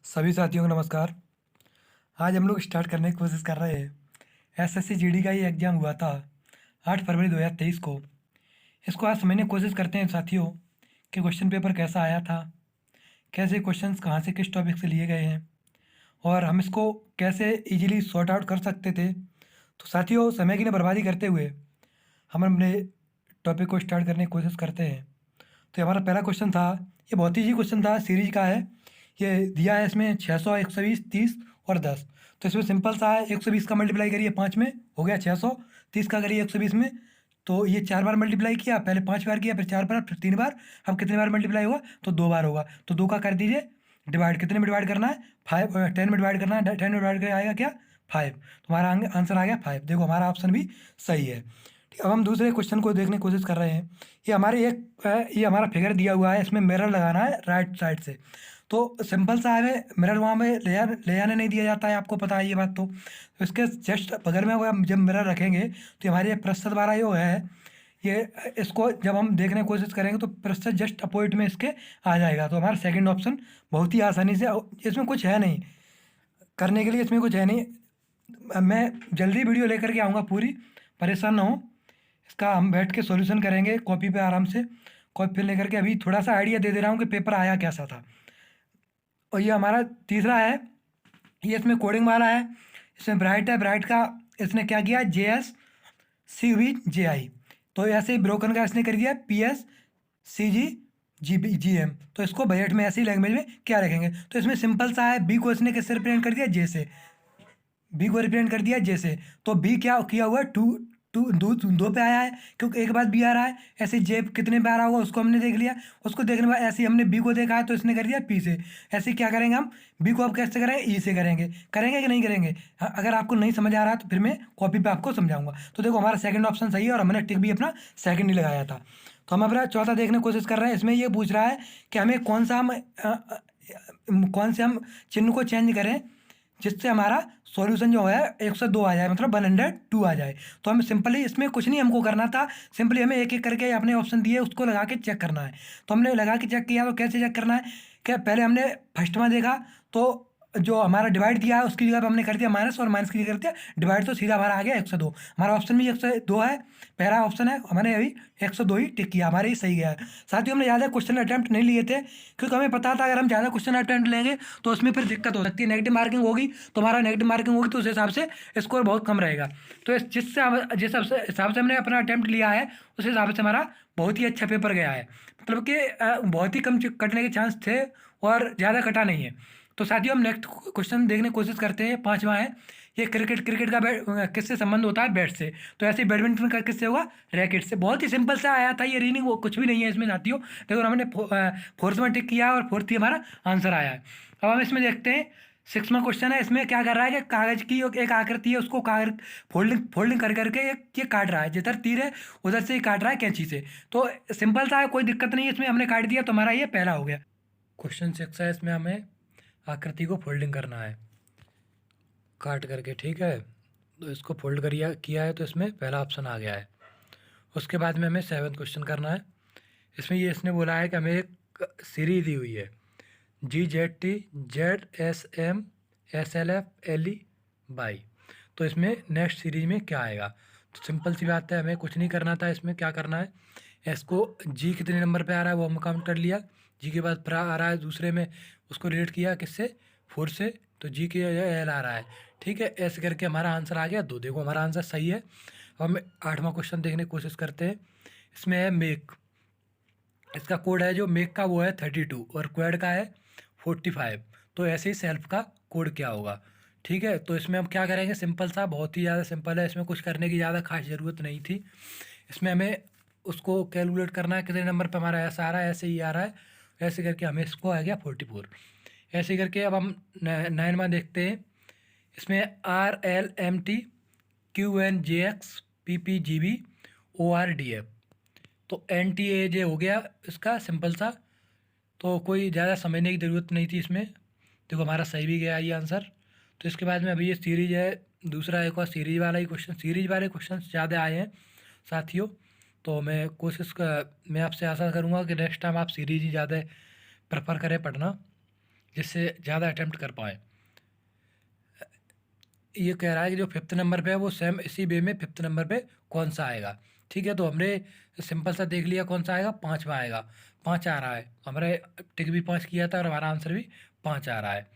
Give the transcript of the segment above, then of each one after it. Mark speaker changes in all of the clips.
Speaker 1: सभी साथियों को नमस्कार। आज हम लोग स्टार्ट करने की कोशिश कर रहे हैं। एसएससी जीडी का ही एग्ज़ाम हुआ था 8 फरवरी 2023 को। इसको आज समझने की कोशिश करते हैं साथियों कि क्वेश्चन पेपर कैसा आया था, कैसे क्वेश्चंस कहाँ से किस टॉपिक से लिए गए हैं और हम इसको कैसे इजीली सॉर्ट आउट कर सकते थे। तो साथियों, समय की ना बर्बादी करते हुए हम अपने टॉपिक को स्टार्ट करने की कोशिश करते हैं। तो हमारा पहला क्वेश्चन था, ये बहुत ही क्वेश्चन था, सीरीज का है। ये दिया है इसमें 600, 120, 30 और 10। तो इसमें सिंपल सा है, 120 का मल्टीप्लाई करिए 5 में, हो गया 600। 30 का करिए 120 में, तो ये 4 बार मल्टीप्लाई किया, पहले 5 बार किया, फिर 4 बार, फिर 3 बार। अब कितने बार मल्टीप्लाई होगा? तो 2 बार होगा। तो 2 का कर दीजिए डिवाइड। कितने में डिवाइड करना है? 5, 10 में डिवाइड करना है। 10 में डिवाइड कर आएगा क्या? 5। तो हमारा आंसर आ गया 5। देखो हमारा ऑप्शन भी सही है। ठीक, अब हम दूसरे क्वेश्चन को देखने की कोशिश कर रहे हैं। ये हमारा फिगर दिया हुआ है, इसमें मिरर लगाना है राइट साइड से। तो सिंपल सा है, मिरर वहाँ में ले जाने नहीं दिया जाता है, आपको पता है ये बात। तो इसके जस्ट बगल में वो हम जब मिरर रखेंगे तो हमारे ये प्रतिशत वाला जो है, ये इसको जब हम देखने की कोशिश करेंगे तो प्रतिशत जस्ट अपोजिट में इसके आ जाएगा। तो हमारा सेकंड ऑप्शन बहुत ही आसानी से, इसमें कुछ है नहीं करने के लिए, इसमें कुछ है नहीं। मैं जल्दी वीडियो लेकर के आऊँगा पूरी, परेशान ना हो। इसका हम बैठ के सॉल्यूशन करेंगे कॉपी पे आराम से। कॉपी पे लेकर के अभी थोड़ा सा आइडिया दे दे रहा हूँ कि पेपर आया कैसा था। और ये हमारा तीसरा है, ये इसमें कोडिंग वाला है। इसमें ब्राइट है, ब्राइट का इसने क्या किया, JS CVJI। तो ऐसे ही ब्रोकन का इसने कर दिया PSCGGM। तो इसको बजट में ऐसी लैंग्वेज में क्या रखेंगे? तो इसमें सिंपल सा है, बी को इसने किससे रिप्रेजेंट कर दिया? जे से। बी को रिप्रेजेंट कर दिया जैसे। तो बी क्या किया हुआ है? टू टू दो दो पे आया है, क्योंकि एक बार बी आ रहा है। ऐसे जे कितने पे आ रहा होगा उसको हमने देख लिया। उसको देखने के बाद ऐसे ही हमने बी को देखा है तो इसने कर दिया पी से। ऐसे क्या करेंगे हम? बी को अब कैसे करेंगे? ई से करेंगे। करेंगे कि नहीं करेंगे? हाँ, अगर आपको नहीं समझ आ रहा तो फिर मैं कॉपी पे आपको समझाऊंगा। तो देखो हमारा सेकंड ऑप्शन सही है और हमने टिक भी अपना सेकंड ही लगाया था। तो हम अपना चौथा देखने की कोशिश कर रहे हैं। इसमें ये पूछ रहा है कि हमें कौन से हम चिन्ह को चेंज करें जिससे हमारा सॉल्यूशन जो है 102 आ जाए, मतलब 102 आ जाए। तो हम सिंपली, इसमें कुछ नहीं हमको करना था, सिंपली हमें एक एक करके अपने ऑप्शन दिए उसको लगा के चेक करना है। तो हमने लगा के चेक किया। तो कैसे चेक करना है? क्या पहले हमने फर्स्ट में देखा, तो जो हमारा डिवाइड दिया है उसकी जगह पे हमने कर दिया माइनस, और माइनस की जगह कर दिया डिवाइड, तो सीधा हमारा आ गया 102। हमारा ऑप्शन भी 102 है, पहला ऑप्शन है, हमने अभी 102 ही टिक किया, हमारे ही सही गया है। साथ ही हमने ज़्यादा क्वेश्चन अटैम्प्ट नहीं लिए थे, क्योंकि हमें पता था अगर हम ज़्यादा क्वेश्चन अटैम्प्ट लेंगे तो उसमें फिर दिक्कत हो सकती है, नेगेटिव मार्किंग होगी। तो हमारा नेगेटिव मार्किंग होगी तो उस हिसाब से स्कोर बहुत कम रहेगा। तो जिस हिसाब से हमने अपना अटैम्प्ट लिया है उस हिसाब से हमारा बहुत ही अच्छा पेपर गया है। मतलब कि बहुत ही कम कटने के चांस थे और ज़्यादा कटा नहीं है। तो साथियों, हम नेक्स्ट क्वेश्चन देखने की कोशिश करते हैं। पांचवा है, ये क्रिकेट का किससे संबंध होता है? बैट से। तो ऐसे ही बैडमिंटन का किससे होगा? रैकेट से। बहुत ही सिंपल सा आया था ये, रीनिंग वो कुछ भी नहीं है इसमें साथियों। देखो हमने फोर्थ में टिक किया और फोर्थ ही हमारा आंसर आया है। अब हम इसमें देखते हैं, सिक्सवां क्वेश्चन है। इसमें क्या कर रहा है कि कागज की एक आकृति है, उसको कागज फोल्डिंग फोल्डिंग कर करके एक ये काट रहा है, जिधर तीर है उधर से ही काट रहा है कैंची से। तो सिंपल सा है, कोई दिक्कत नहीं है इसमें, हमने काट दिया तो हमारा ये पहला हो गया। क्वेश्चन 6 है, इसमें हमें आकृति को फोल्डिंग करना है काट करके, ठीक है। तो इसको फोल्ड किया है तो इसमें पहला ऑप्शन आ गया है। उसके बाद में हमें 7वां क्वेश्चन करना है। इसमें ये इसने बोला है कि हमें एक सीरीज दी हुई है, GZT ZSM SLF LE by. तो इसमें नेक्स्ट सीरीज में क्या आएगा? तो सिंपल सी बात है, हमें कुछ नहीं करना था। इसमें क्या करना है, इसको जी कितने नंबर पे आ रहा है वो हम काउंट कर लिया। जी के बाद आ रहा है दूसरे में, उसको रिलेट किया किससे? 4 से। तो जी के एल आ रहा है, ठीक है। ऐसे करके हमारा आंसर आ गया 2। देखो हमारा आंसर सही है। अब हम 8वां क्वेश्चन देखने की कोशिश करते हैं। इसमें है मेक, इसका कोड है जो मेक का वो है 32 और क्वेड का है 45। तो ऐसे ही सेल्फ का कोड क्या होगा? ठीक है। तो इसमें हम क्या करेंगे, सिंपल सा, बहुत ही ज़्यादा सिंपल है, इसमें कुछ करने की ज़्यादा खास ज़रूरत नहीं थी। इसमें हमें उसको कैलकुलेट करना है कितने नंबर पे हमारा ऐसा आ रहा है, ऐसे ही आ रहा है। ऐसे करके हमें इसको आ गया 44। ऐसे करके अब हम 9वां देखते हैं। इसमें RLMT QNJXPPGBORDF। तो NTAJ हो गया इसका सिंपल सा। तो कोई ज़्यादा समझने की ज़रूरत नहीं थी इसमें। देखो हमारा सही भी गया ये आंसर। तो इसके बाद में अभी ये सीरीज है, दूसरा एक और सीरीज वाला ही क्वेश्चन, सीरीज वाले क्वेश्चन ज़्यादा आए हैं साथियों। तो मैं आपसे आशा करूँगा कि नेक्स्ट टाइम आप सीरीज ही ज़्यादा प्रेफर करें पढ़ना, जिससे ज़्यादा अटैम्प्ट कर पाएँ। ये कह रहा है कि जो फिफ्थ नंबर पे है वो सेम इसी वे में फिफ्थ नंबर पे कौन सा आएगा। ठीक है, तो हमने सिंपल सा देख लिया कौन सा आएगा, पाँचवा आएगा। पाँच आ रहा है, हमारे टिक भी पाँच किया था और हमारा आंसर भी पाँच आ रहा है।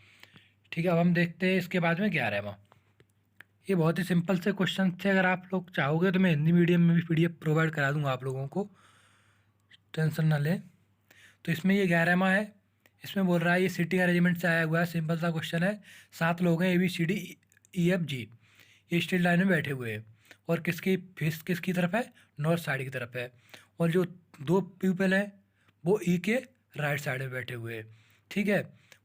Speaker 1: ठीक है, अब हम देखते हैं इसके बाद में 11वां। ये बहुत ही सिंपल से क्वेश्चन थे, अगर आप लोग चाहोगे तो मैं हिंदी मीडियम में भी PDF प्रोवाइड करा दूंगा आप लोगों को, टेंशन ना लें। तो इसमें ये 11वां है। इसमें बोल रहा है ये सीटिंग अरेंजमेंट से आया हुआ है, सिंपल सा क्वेश्चन है। 7 लोग हैं ABCDEFG, ये स्ट्रेट लाइन में बैठे हुए हैं और किसकी फेस किसकी तरफ है, नॉर्थ साइड की तरफ है। और जो दो पीपल हैं वो ई के राइट साइड में बैठे हुए हैं। ठीक है,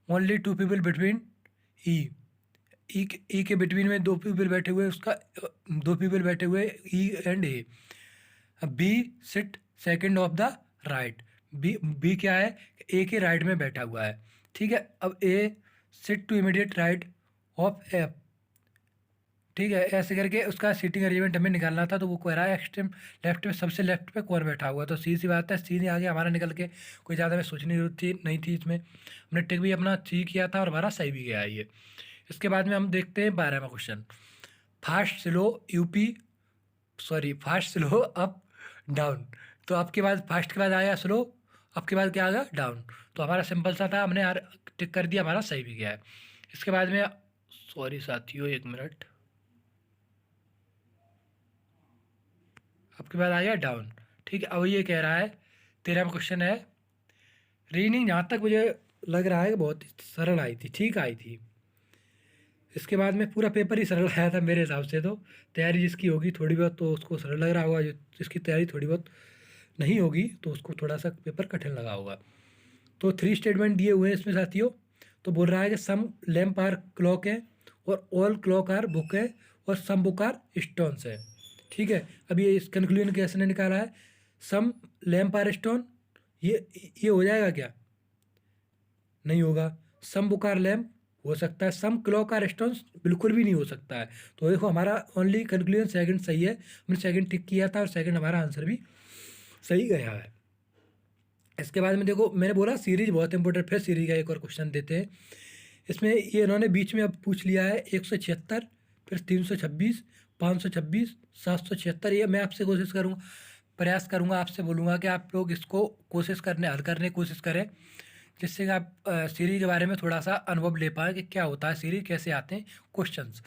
Speaker 1: only two people between E, E के बिटवीन में दो पीपल बैठे हुए, उसका दो पीपल बैठे हुए E and A. B sit second of the right, B क्या है, ए के राइट में बैठा हुआ है। ठीक है, अब A sit to immediate right of F. ठीक है, ऐसे करके उसका सीटिंग अरेंजमेंट हमें निकालना था। तो वो कह रहा है एक्सट्रीम लेफ्ट में सबसे लेफ्ट पे कौन बैठा हुआ है। तो सी बात है, सी आगे हमारा निकल के, कोई ज़्यादा में सोचने की जरूरत थी नहीं थी इसमें। हमने टिक भी अपना सी किया था और हमारा सही भी गया है ये। इसके बाद में हम देखते हैं 12वां question. Fast slow fast slow up down. तो आपके बाद फास्ट के बाद आया स्लो, आपके बाद क्या आ गया, डाउन। तो हमारा सिंपल सा था, हमने यार टिक कर दिया, हमारा सही भी गया है। इसके बाद में साथियों, एक मिनट, आपके बाद आ गया डाउन। ठीक है, अब ये कह रहा है 13वां क्वेश्चन है। रीजनिंग जहाँ तक मुझे लग रहा है कि बहुत ही सरल आई थी, ठीक आई थी। इसके बाद में पूरा पेपर ही सरल आया था मेरे हिसाब से। तो तैयारी जिसकी होगी थोड़ी बहुत तो उसको सरल लग रहा होगा, जो जिसकी तैयारी थोड़ी बहुत नहीं होगी तो उसको थोड़ा सा पेपर कठिन लगा होगा। तो 3 स्टेटमेंट दिए हुए हैं इसमें साथियों। तो बोल रहा है कि सम लैम्प आर क्लॉक है, और ऑल क्लॉक आर बुक है, और सम बुक आर स्टोन्स है। ठीक है, अब ये इस कंक्लूजन कैसे ने निकाला है, सम लैम्प आर स्टोन, ये हो जाएगा क्या, नहीं होगा। सम बुक आर लैम्प हो सकता है, सम क्लॉक आर स्टोन्स बिल्कुल भी नहीं हो सकता है। तो देखो हमारा ओनली कंक्लूजन सेकंड सही है, हमने सेकंड टिक किया था और सेकंड हमारा आंसर भी सही गया है। इसके बाद में देखो मैंने बोला सीरीज बहुत इंपॉर्टेंट, फिर सीरीज का एक और क्वेश्चन देते हैं। इसमें ये इन्होंने बीच में अब पूछ लिया है 176, फिर 326, 526, 776। ये मैं आपसे कोशिश करूँगा, प्रयास करूँगा, आपसे बोलूँगा कि आप लोग इसको कोशिश करने हल करने की कोशिश करें, जिससे कि आप सीरीज के बारे में थोड़ा सा अनुभव ले पाएँ कि क्या होता है सीरीज, कैसे आते हैं क्वेश्चंस।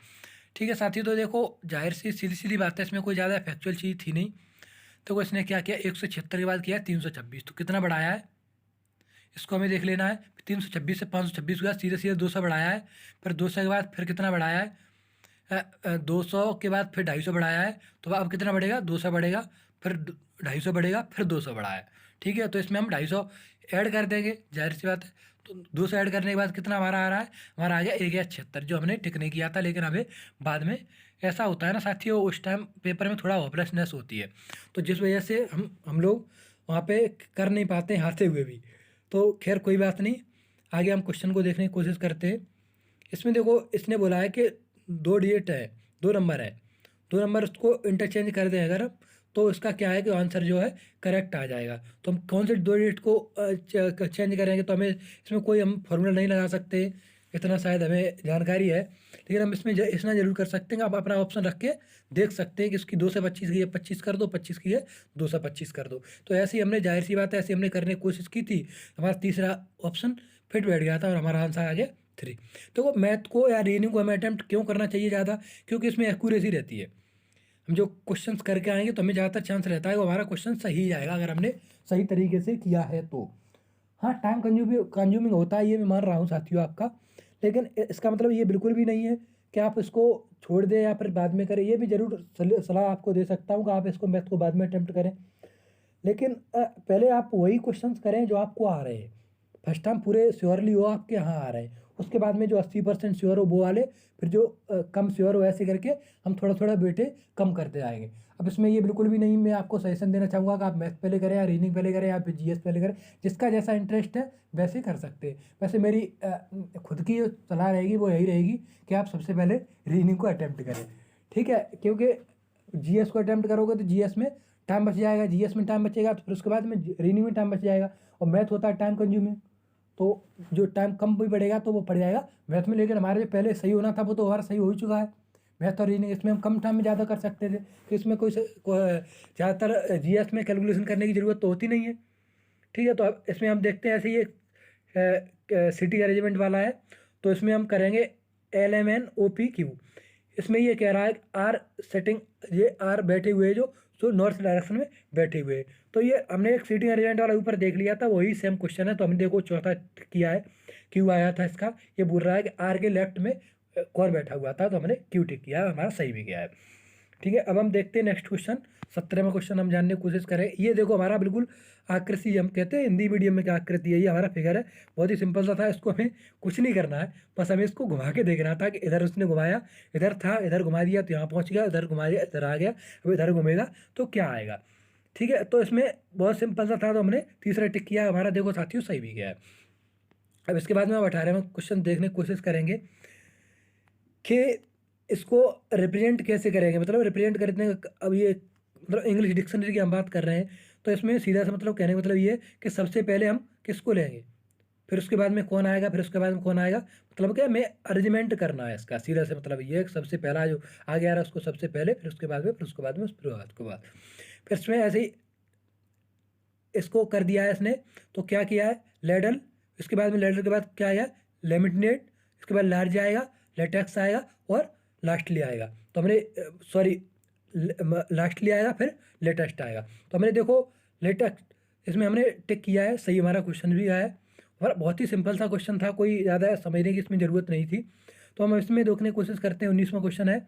Speaker 1: ठीक है साथियों, तो देखो जाहिर सी सीधी सीधी बात है, इसमें कोई ज़्यादा फैक्चुअल चीज़ थी नहीं। तो इसने क्या किया, 176 के बाद किया 326, तो कितना बढ़ाया है इसको हमें देख लेना है। 326 से 526 हुआ, सीधे सीधे 200 बढ़ाया है। फिर 200 के बाद फिर कितना बढ़ाया है, 200 के बाद फिर 250 बढ़ाया है। तो अब कितना बढ़ेगा, 200 बढ़ेगा, फिर 250 बढ़ेगा, फिर 200 बढ़ाया। ठीक है, तो इसमें हम 250 ऐड कर देंगे, जाहिर सी बात है। तो 200 ऐड करने के बाद कितना हमारा आ रहा है, हमारा आ गया 176, जो हमने टिक नहीं किया था। लेकिन अभी बाद में ऐसा होता है ना साथियों, उस टाइम पेपर में थोड़ा होपलेसनेस होती है, तो जिस वजह से हम लोग वहाँ पे कर नहीं पाते हारते हुए भी। तो खैर कोई बात नहीं, आगे हम क्वेश्चन को देखने की कोशिश करते हैं। इसमें देखो इसने बोला है कि 2 डिजिट है, 2 नंबर है, 2 नंबर उसको इंटरचेंज कर दें अगर, तो इसका क्या है कि आंसर जो है करेक्ट आ जाएगा। तो हम कौन से 2 डिजिट को चेंज करेंगे, तो हमें इसमें कोई हम फॉर्मूला नहीं लगा सकते, इतना शायद हमें जानकारी है। लेकिन हम इसमें इतना जरूर कर सकते हैं, आप अपना ऑप्शन रख के देख सकते हैं कि इसकी 2 से 25 की है 25 कर दो, 25 की है 2 से 25 कर दो। तो ऐसे ही हमने, जाहिर सी बात है, ऐसे हमने करने की कोशिश की थी, हमारा तीसरा ऑप्शन फिट बैठ गया था और हमारा आंसर आ गया 3। तो मैथ को या रीजनिंग को हमें अटैम्प्ट क्यों करना चाहिए ज़्यादा, क्योंकि इसमें एक्यूरेसी रहती है। हम जो क्वेश्चंस करके आएंगे तो हमें ज़्यादातर चांस रहता है वो हमारा क्वेश्चन सही आएगा, अगर हमने सही तरीके से किया है तो। हाँ, टाइम कंज्यूमिंग होता है, ये मैं मान रहा हूँ साथियों आपका, लेकिन इसका मतलब ये बिल्कुल भी नहीं है कि आप इसको छोड़ दें या फिर बाद में करें। ये भी ज़रूर सलाह आपको दे सकता हूँ कि आप इसको मैथ को बाद में अटैम्प्ट करें, लेकिन पहले आप वही क्वेश्चंस करें जो आपको आ रहे हैं। फर्स्ट टाइम पूरे श्योरली हो आपके यहाँ आ रहे हैं, उसके बाद में जो 80% श्योर हो वो वाले, फिर जो कम श्योर हो, ऐसे करके हम थोड़ा थोड़ा बेटे कम करते जाएंगे। अब इसमें ये बिल्कुल भी नहीं, मैं आपको सजेशन देना चाहूँगा कि आप मैथ पहले करें या रीजनिंग पहले करें या फिर GS पहले करें, जिसका जैसा इंटरेस्ट है वैसे कर सकते हैं। वैसे मेरी खुद की जो सलाह रहेगी वो यही रहेगी कि आप सबसे पहले रीजनिंग को अटैम्प्ट करें। ठीक है, क्योंकि GS को अटैम्प्ट करोगे तो GS में टाइम बच जाएगा, GS में टाइम बचेगा तो फिर उसके बाद में रीजनिंग में टाइम बच जाएगा, और मैथ होता है टाइम कंज्यूमिंग। तो जो टाइम कम भी पड़ेगा तो वो पड़ जाएगा मैथ में। लेकिन हमारे जो पहले सही होना था वो तो हमारा सही हो ही चुका है मैथ और रीजनिंग। इसमें हम कम टाइम में ज़्यादा कर सकते थे, तो इसमें ज़्यादातर जीएस में कैलकुलेशन करने की ज़रूरत तो होती नहीं है। ठीक है, तो अब इसमें हम देखते हैं ऐसे ही एक सिटी अरेंजमेंट वाला है, तो इसमें हम करेंगे LMNOPQ। इसमें ये कह रहा है आर सेटिंग, ये आर बैठे हुए जो सो नॉर्थ डायरेक्शन में बैठे हुए। तो ये हमने एक सीटिंग अरेंजमेंट वाला ऊपर देख लिया था, वही सेम क्वेश्चन है। तो हमने देखो चौथा किया है, क्यू आया था इसका। ये बोल रहा है कि आर के लेफ्ट में कौन बैठा हुआ था, तो हमने क्यू टिक किया है, हमारा सही भी गया है। ठीक है, अब हम देखते हैं नेक्स्ट क्वेश्चन। 17वां क्वेश्चन हम जानने की कोशिश करें। ये देखो हमारा बिल्कुल आकृति, हम कहते हैं हिंदी मीडियम में क्या आकृति है, ये हमारा फिगर है। बहुत ही सिंपल सा था, इसको हमें कुछ नहीं करना है, बस हमें इसको घुमा के देखना था कि इधर उसने घुमाया, इधर था, इधर घुमा दिया तो यहाँ पहुँच गया, इधर घुमा दिया इधर आ गया, अब इधर घूमेगा तो क्या आएगा। ठीक है, तो इसमें बहुत सिंपल सा था, तो हमने तीसरा टिक किया, हमारा देखो साथियों सही भी गया है। अब इसके बाद में हम 18वां क्वेश्चन देखने की कोशिश करेंगे कि इसको रिप्रेजेंट कैसे करेंगे, मतलब रिप्रेजेंट करने का। अब ये मतलब इंग्लिश डिक्शनरी की हम बात कर रहे हैं, तो इसमें सीधा सा मतलब कहने का मतलब ये है कि सबसे पहले हम किसको लेंगे, फिर उसके बाद में कौन आएगा, फिर उसके बाद में कौन आएगा, मतलब क्या हमें अरेंजमेंट करना है इसका। सीधा से मतलब ये है कि सबसे पहला जो आगे आ रहा है उसको सबसे पहले, फिर उसके बाद में, फिर उसके बाद में, फिर उसके बाद फिर इसमें ऐसे ही इसको कर दिया है इसने। तो क्या किया है, लेडल, इसके बाद में लेडल के बाद क्या आया, लेमिनेट, इसके बाद लार्ज आएगा, लेटेक्स आएगा और लास्टली आएगा। तो हमने सॉरी लास्टली आएगा, फिर लेटेस्ट आएगा। तो हमने देखो लेटेस्ट, इसमें हमने टिक किया है, सही हमारा क्वेश्चन भी आया है। और बहुत ही सिंपल सा क्वेश्चन था, कोई ज़्यादा समझने की इसमें ज़रूरत नहीं थी। तो हम इसमें देखने की कोशिश करते हैं। 19वां क्वेश्चन है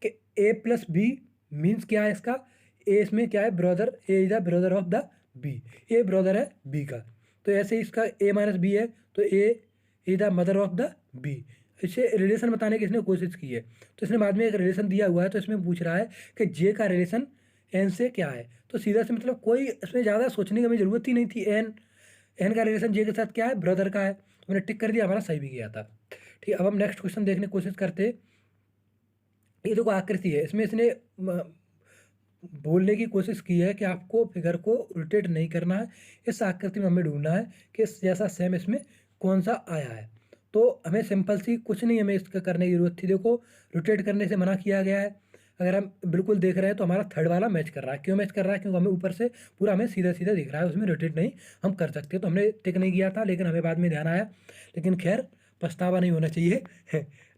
Speaker 1: कि A+B मीन्स क्या है इसका। ए इसमें क्या है, brother, A is the brother of the B, A brother है बी का। तो ऐसे इसका A-B है, तो A is the mother of the B. इसे रिलेशन बताने की इसने कोशिश की है। तो इसने बाद में एक रिलेशन दिया हुआ है, तो इसमें पूछ रहा है कि जे का रिलेशन एन से क्या है। तो सीधा से मतलब कोई इसमें ज़्यादा सोचने की हमें ज़रूरत ही नहीं थी। एन एन का रिलेशन जे के साथ क्या है, ब्रदर का है। तो मैंने टिक कर दिया, हमारा सही भी गया था। ठीक है, अब हम नेक्स्ट क्वेश्चन देखने की कोशिश करते हैं। ये देखो आकृति है, इसमें इसने बोलने की कोशिश की है कि आपको फिगर को रोटेट नहीं करना है, इस आकृति में हमें ढूंढना है कि जैसा सेम इसमें कौन सा आया है। तो हमें सिंपल सी कुछ नहीं हमें इसका करने की जरूरत थी। देखो रोटेट करने से मना किया गया है। अगर हम बिल्कुल देख रहे हैं तो हमारा थर्ड वाला मैच कर रहा है। क्यों मैच कर रहा है, क्योंकि हमें ऊपर से पूरा हमें सीधा सीधा दिख रहा है, उसमें रोटेट नहीं हम कर सकते। तो हमने टिक नहीं किया था, लेकिन हमें बाद में ध्यान आया। लेकिन खैर पछतावा नहीं होना चाहिए।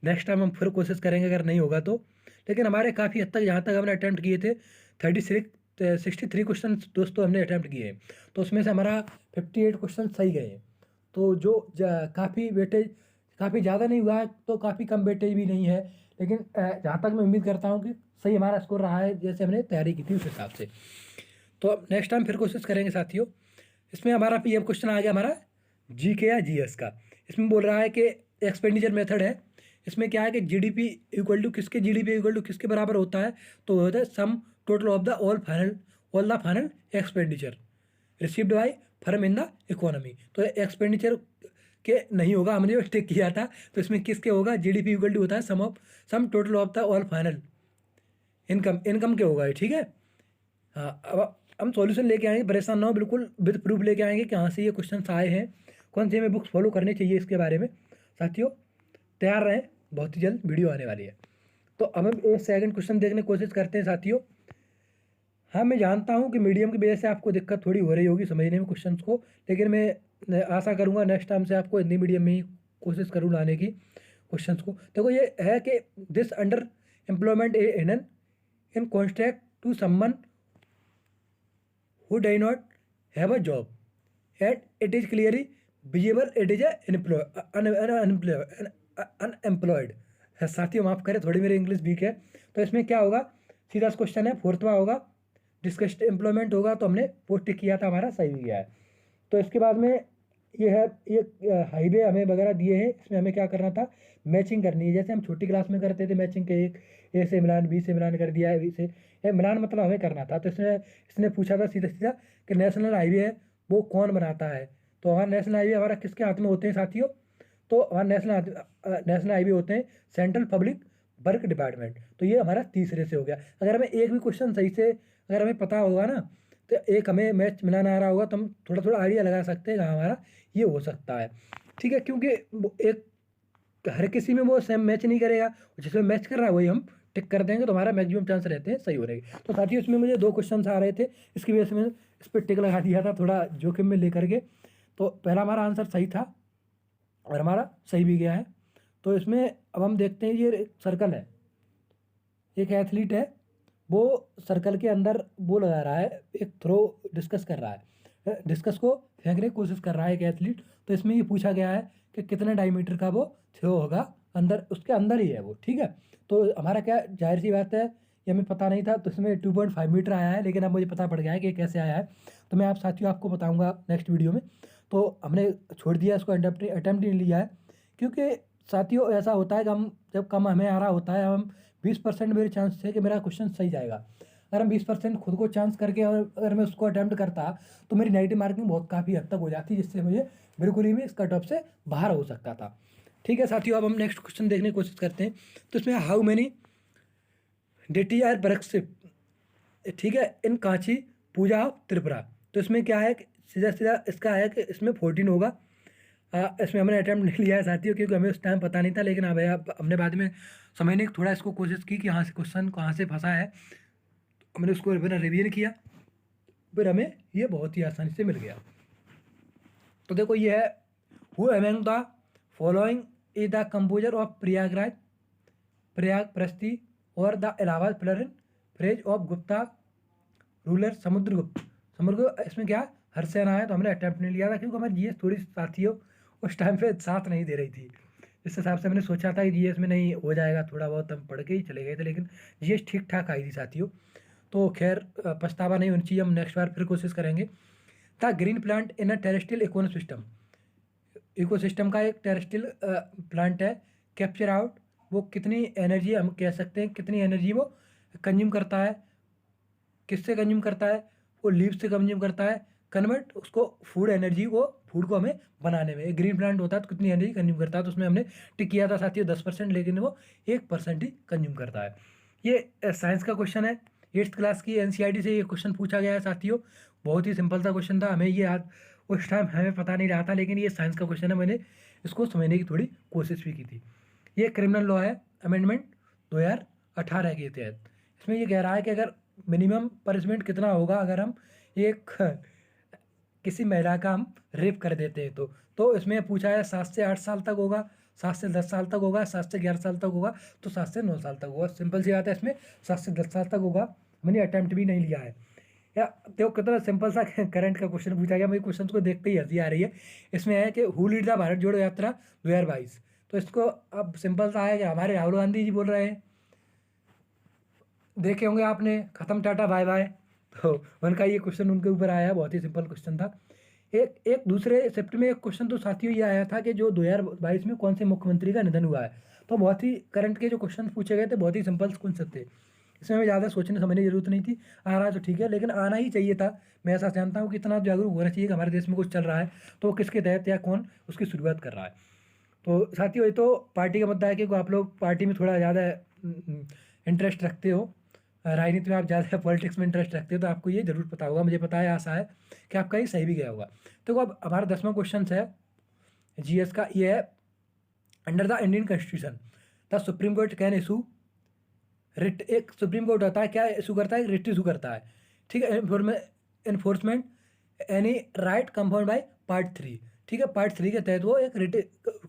Speaker 1: नेक्स्ट टाइम हम फिर कोशिश करेंगे अगर नहीं होगा तो। लेकिन हमारे काफ़ी हद तक जहाँ तक हमने अटैम्प्ट किए थे 63 क्वेश्चन दोस्तों हमने अटैम्प्ट किए हैं। तो उसमें से हमारा 58 क्वेश्चन सही गए हैं। तो जो काफ़ी वेटेज, काफ़ी ज़्यादा नहीं हुआ है तो काफ़ी कम वेटेज भी नहीं है। लेकिन जहाँ तक मैं उम्मीद करता हूँ कि सही हमारा स्कोर रहा है, जैसे हमने तैयारी की थी उस हिसाब से। तो अब नेक्स्ट टाइम फिर कोशिश करेंगे साथियों। इसमें हमारा पीएम क्वेश्चन आ गया हमारा जीके या जीएस का। इसमें बोल रहा है कि एक्सपेंडिचर मेथड है। इसमें क्या है कि जीडीपी इक्वल टू किसके, जीडीपी इक्वल टू किसके बराबर होता है, तो होता है sum total of the all the final expenditure received by firm in the economy. तो एक्सपेंडिचर के नहीं होगा, हमने जो टिक किया था। तो इसमें किसके होगा, जीडीपी इक्वल टू होता है sum total of the all final income के होगा ये। ठीक है, हाँ, अब हम सॉल्यूशन लेके आएंगे, परेशान ना हो, बिल्कुल विद प्रूफ लेके आएंगे कि कहाँ से ये क्वेश्चन आए हैं, कौन सी हमें बुक्स फॉलो करनी चाहिए इसके बारे में। साथियों तैयार रहें, बहुत ही जल्द वीडियो आने वाली है। तो अब हम एक सेकंड क्वेश्चन देखने की कोशिश करते हैं साथियों। हाँ मैं जानता हूँ कि मीडियम की वजह से आपको दिक्कत थोड़ी हो रही होगी समझने में क्वेश्चंस को, लेकिन मैं आशा करूँगा नेक्स्ट टाइम से आपको हिंदी मीडियम में ही कोशिश करूँ लाने की क्वेश्चंस को। देखो ये है कि this under employment in contract to someone who does not have a job and it is clearly visible it is unemployed है। साथियों माफ करें थोड़ी मेरी इंग्लिश वीक है। तो इसमें क्या होगा, सीधा क्वेश्चन है, फोर्थवा होगा, डिस्कस्ड एम्प्लॉयमेंट होगा, तो हमने पोस्ट किया था, हमारा सही गया है। तो इसके बाद में ये है, ये हाईवे हमें वगैरह दिए हैं, इसमें हमें क्या करना था, मैचिंग करनी है। जैसे हम छोटी क्लास में करते थे मैचिंग के, एक ए से मिलान, बी से मिलान कर दिया है, बी से ये मिलान मतलब हमें करना था। तो इसने पूछा था सीधा सीधा कि नेशनल हाईवे है वो कौन बनाता है। तो हमारा नेशनल हाईवे हमारा किसके हाथ में होते हैं साथियों, तो हमारा नेशनल हाईवे होते हैं सेंट्रल पब्लिक वर्क डिपार्टमेंट। तो ये हमारा तीसरे से हो गया। अगर हमें एक भी क्वेश्चन सही से अगर हमें पता होगा ना, तो एक हमें मैच मिलाना आ रहा होगा तो हम थोड़ा थोड़ा आइडिया लगा सकते हैं कहाँ हमारा ये हो सकता है। ठीक है, क्योंकि एक हर किसी में वो सेम मैच नहीं करेगा, जिसमें मैच कर रहा है वही हम टिक कर देंगे तो हमारा मैक्सिमम चांस रहते हैं सही होने के। तो साथियों इसमें मुझे 2 क्वेश्चन आ रहे थे, इसकी वजह से मैंने इस पर टिक लगा दिया था थोड़ा जोखिम में लेकर के। तो पहला हमारा आंसर सही था और हमारा सही भी गया है। तो इसमें अब हम देखते हैं, ये सर्कल है, एक एथलीट है, वो सर्कल के अंदर वो लगा रहा है, एक थ्रो डिस्कस कर रहा है, डिस्कस को फेंकने की कोशिश कर रहा है एक एथलीट। तो इसमें ये पूछा गया है कि कितने डायमीटर का वो थ्रो होगा, अंदर उसके अंदर ही है वो। ठीक है, तो हमारा क्या जाहिर सी बात है, ये हमें पता नहीं था, तो इसमें 2.5 मीटर आया है, लेकिन अब मुझे पता पड़ गया है कि कैसे आया है। तो मैं आप साथियों आपको बताऊँगा नेक्स्ट वीडियो में। तो हमने छोड़ दिया इसको, अटैम्प्ट नहीं लिया है, क्योंकि साथियों ऐसा होता है कि हम जब कम हमें आ रहा होता है, हम 20% मेरे चांस थे कि मेरा क्वेश्चन सही जाएगा। अगर हम 20% खुद को चांस करके और अगर मैं उसको अटैम्प्ट करता तो मेरी नेगेटिव मार्किंग बहुत काफ़ी हद तक हो जाती, जिससे मुझे बिल्कुल ही मैं इस कट ऑफ से बाहर हो सकता था। ठीक है साथियों, अब हम नेक्स्ट क्वेश्चन देखने की कोशिश करते हैं। तो इसमें हाउ मैनी डेटी आर बरकसिप, ठीक है, इन कांची पूजा ऑफ त्रिपुरा। तो इसमें क्या है कि सीधा सीधा इसका है कि इसमें 14 होगा। इसमें हमने अटैम्प्ट नहीं लिया है साथियों, क्योंकि हमें उस टाइम पता नहीं था, लेकिन अब हमने बाद में समझने की थोड़ा इसको कोशिश की कि यहाँ से क्वेश्चन कहाँ से फंसा है। तो हमने उसको फिर रिवीजन किया, फिर हमें ये बहुत ही आसानी से मिल गया। तो देखो ये है, who among the following is the composer of Prayagraj, Prayag प्रस्ती और the Allahabad pillar praise of Gupta ruler Samudragupta. Samudragupta इसमें क्या हर्षसेन आया, तो हमने अटैम्प्ट नहीं लिया था, क्योंकि हमारी जीएस थोड़ी साथियों उस टाइम पे साथ नहीं दे रही थी। इस हिसाब से हमने सोचा था कि जीएस में नहीं हो जाएगा, थोड़ा बहुत हम पढ़ के ही चले गए थे, लेकिन जीएस ठीक ठाक आई थी साथियों। तो खैर पछतावा नहीं होनी चाहिए, हम नेक्स्ट बार फिर कोशिश करेंगे। The green plant in a terrestrial ecosystem, ecosystem का एक टेरेस्ट्रियल प्लांट है, कैप्चर आउट, वो कितनी एनर्जी हम कह सकते हैं, कितनी एनर्जी वो कंज्यूम करता है, किससे कंज्यूम करता है, वो लीव से कंज्यूम करता है, कन्वर्ट उसको फूड एनर्जी को, फूड को हमें बनाने में। ग्रीन प्लांट होता है तो कितनी एनर्जी कंज्यूम करता है, तो उसमें हमने टिक किया था साथियों 10%, लेकिन वो 1% ही कंज्यूम करता है। ये साइंस का क्वेश्चन है, 8th क्लास की एनसीईआरटी से ये क्वेश्चन पूछा गया है साथियों। बहुत ही सिंपल सा क्वेश्चन था, हमें ये याद उस टाइम हमें पता नहीं रहा था, लेकिन ये साइंस का क्वेश्चन है, मैंने इसको समझने की थोड़ी कोशिश भी की थी। ये क्रिमिनल लॉ है, अमेंडमेंट 2018 के तहत। इसमें ये कह रहा है कि अगर मिनिमम पनिशमेंट कितना होगा अगर हम एक किसी महिला का हम रेप कर देते हैं, तो इसमें पूछा है 7 से 8 साल तक होगा, 7 से 10 साल तक होगा, 7 से 11 साल तक होगा, तो 7 से 9 साल तक होगा। सिंपल सी बात है, इसमें 7 से 10 साल तक होगा। मैंने अटैम्प्ट भी नहीं लिया है। या देखो कितना सिंपल सा करंट का क्वेश्चन पूछा गया, मुझे क्वेश्चन को देखते ही हंसी आ रही है। इसमें है कि हु लीड द भारत जोड़ो यात्रा 2022। तो इसको अब सिंपल सा है कि हमारे राहुल गांधी जी बोल रहे हैं, देखे होंगे आपने खत्म टाटा बाय बाय। तो उनका ये क्वेश्चन उनके ऊपर आया, बहुत ही सिंपल क्वेश्चन था। एक एक दूसरे शिफ्ट में एक क्वेश्चन तो साथियों ये आया था कि जो 2022 में कौन से मुख्यमंत्री का निधन हुआ है। तो बहुत ही करंट के जो क्वेश्चन पूछे गए थे बहुत ही सिंपल कॉन्सेप्ट थे, इसमें हमें ज़्यादा सोचने समझने की जरूरत नहीं थी। आ रहा है तो ठीक है, लेकिन आना ही चाहिए था। मैं ऐसा जानता हूँ कि इतना जागरूक होना चाहिए कि हमारे देश में कुछ चल रहा है तो किसके तहत या कौन उसकी शुरुआत कर रहा है। तो साथियों ये तो पार्टी का मुद्दा है कि आप लोग पार्टी में थोड़ा ज़्यादा इंटरेस्ट रखते हो, राजनीति में आप ज़्यादा पॉलिटिक्स में इंटरेस्ट रखते हो, तो आपको ये जरूर पता होगा, मुझे पता है, आशा है कि आपका ये सही भी गया होगा। तो अब हमारा 10वां क्वेश्चन है जीएस का, ये है under the Indian constitution the supreme court can issue writ. एक सुप्रीम कोर्ट होता है क्या इशू करता है, रिट इशू करता है। ठीक है, enforcement any right confirm by part 3। ठीक है, पार्ट 3 के तहत वो एक रिट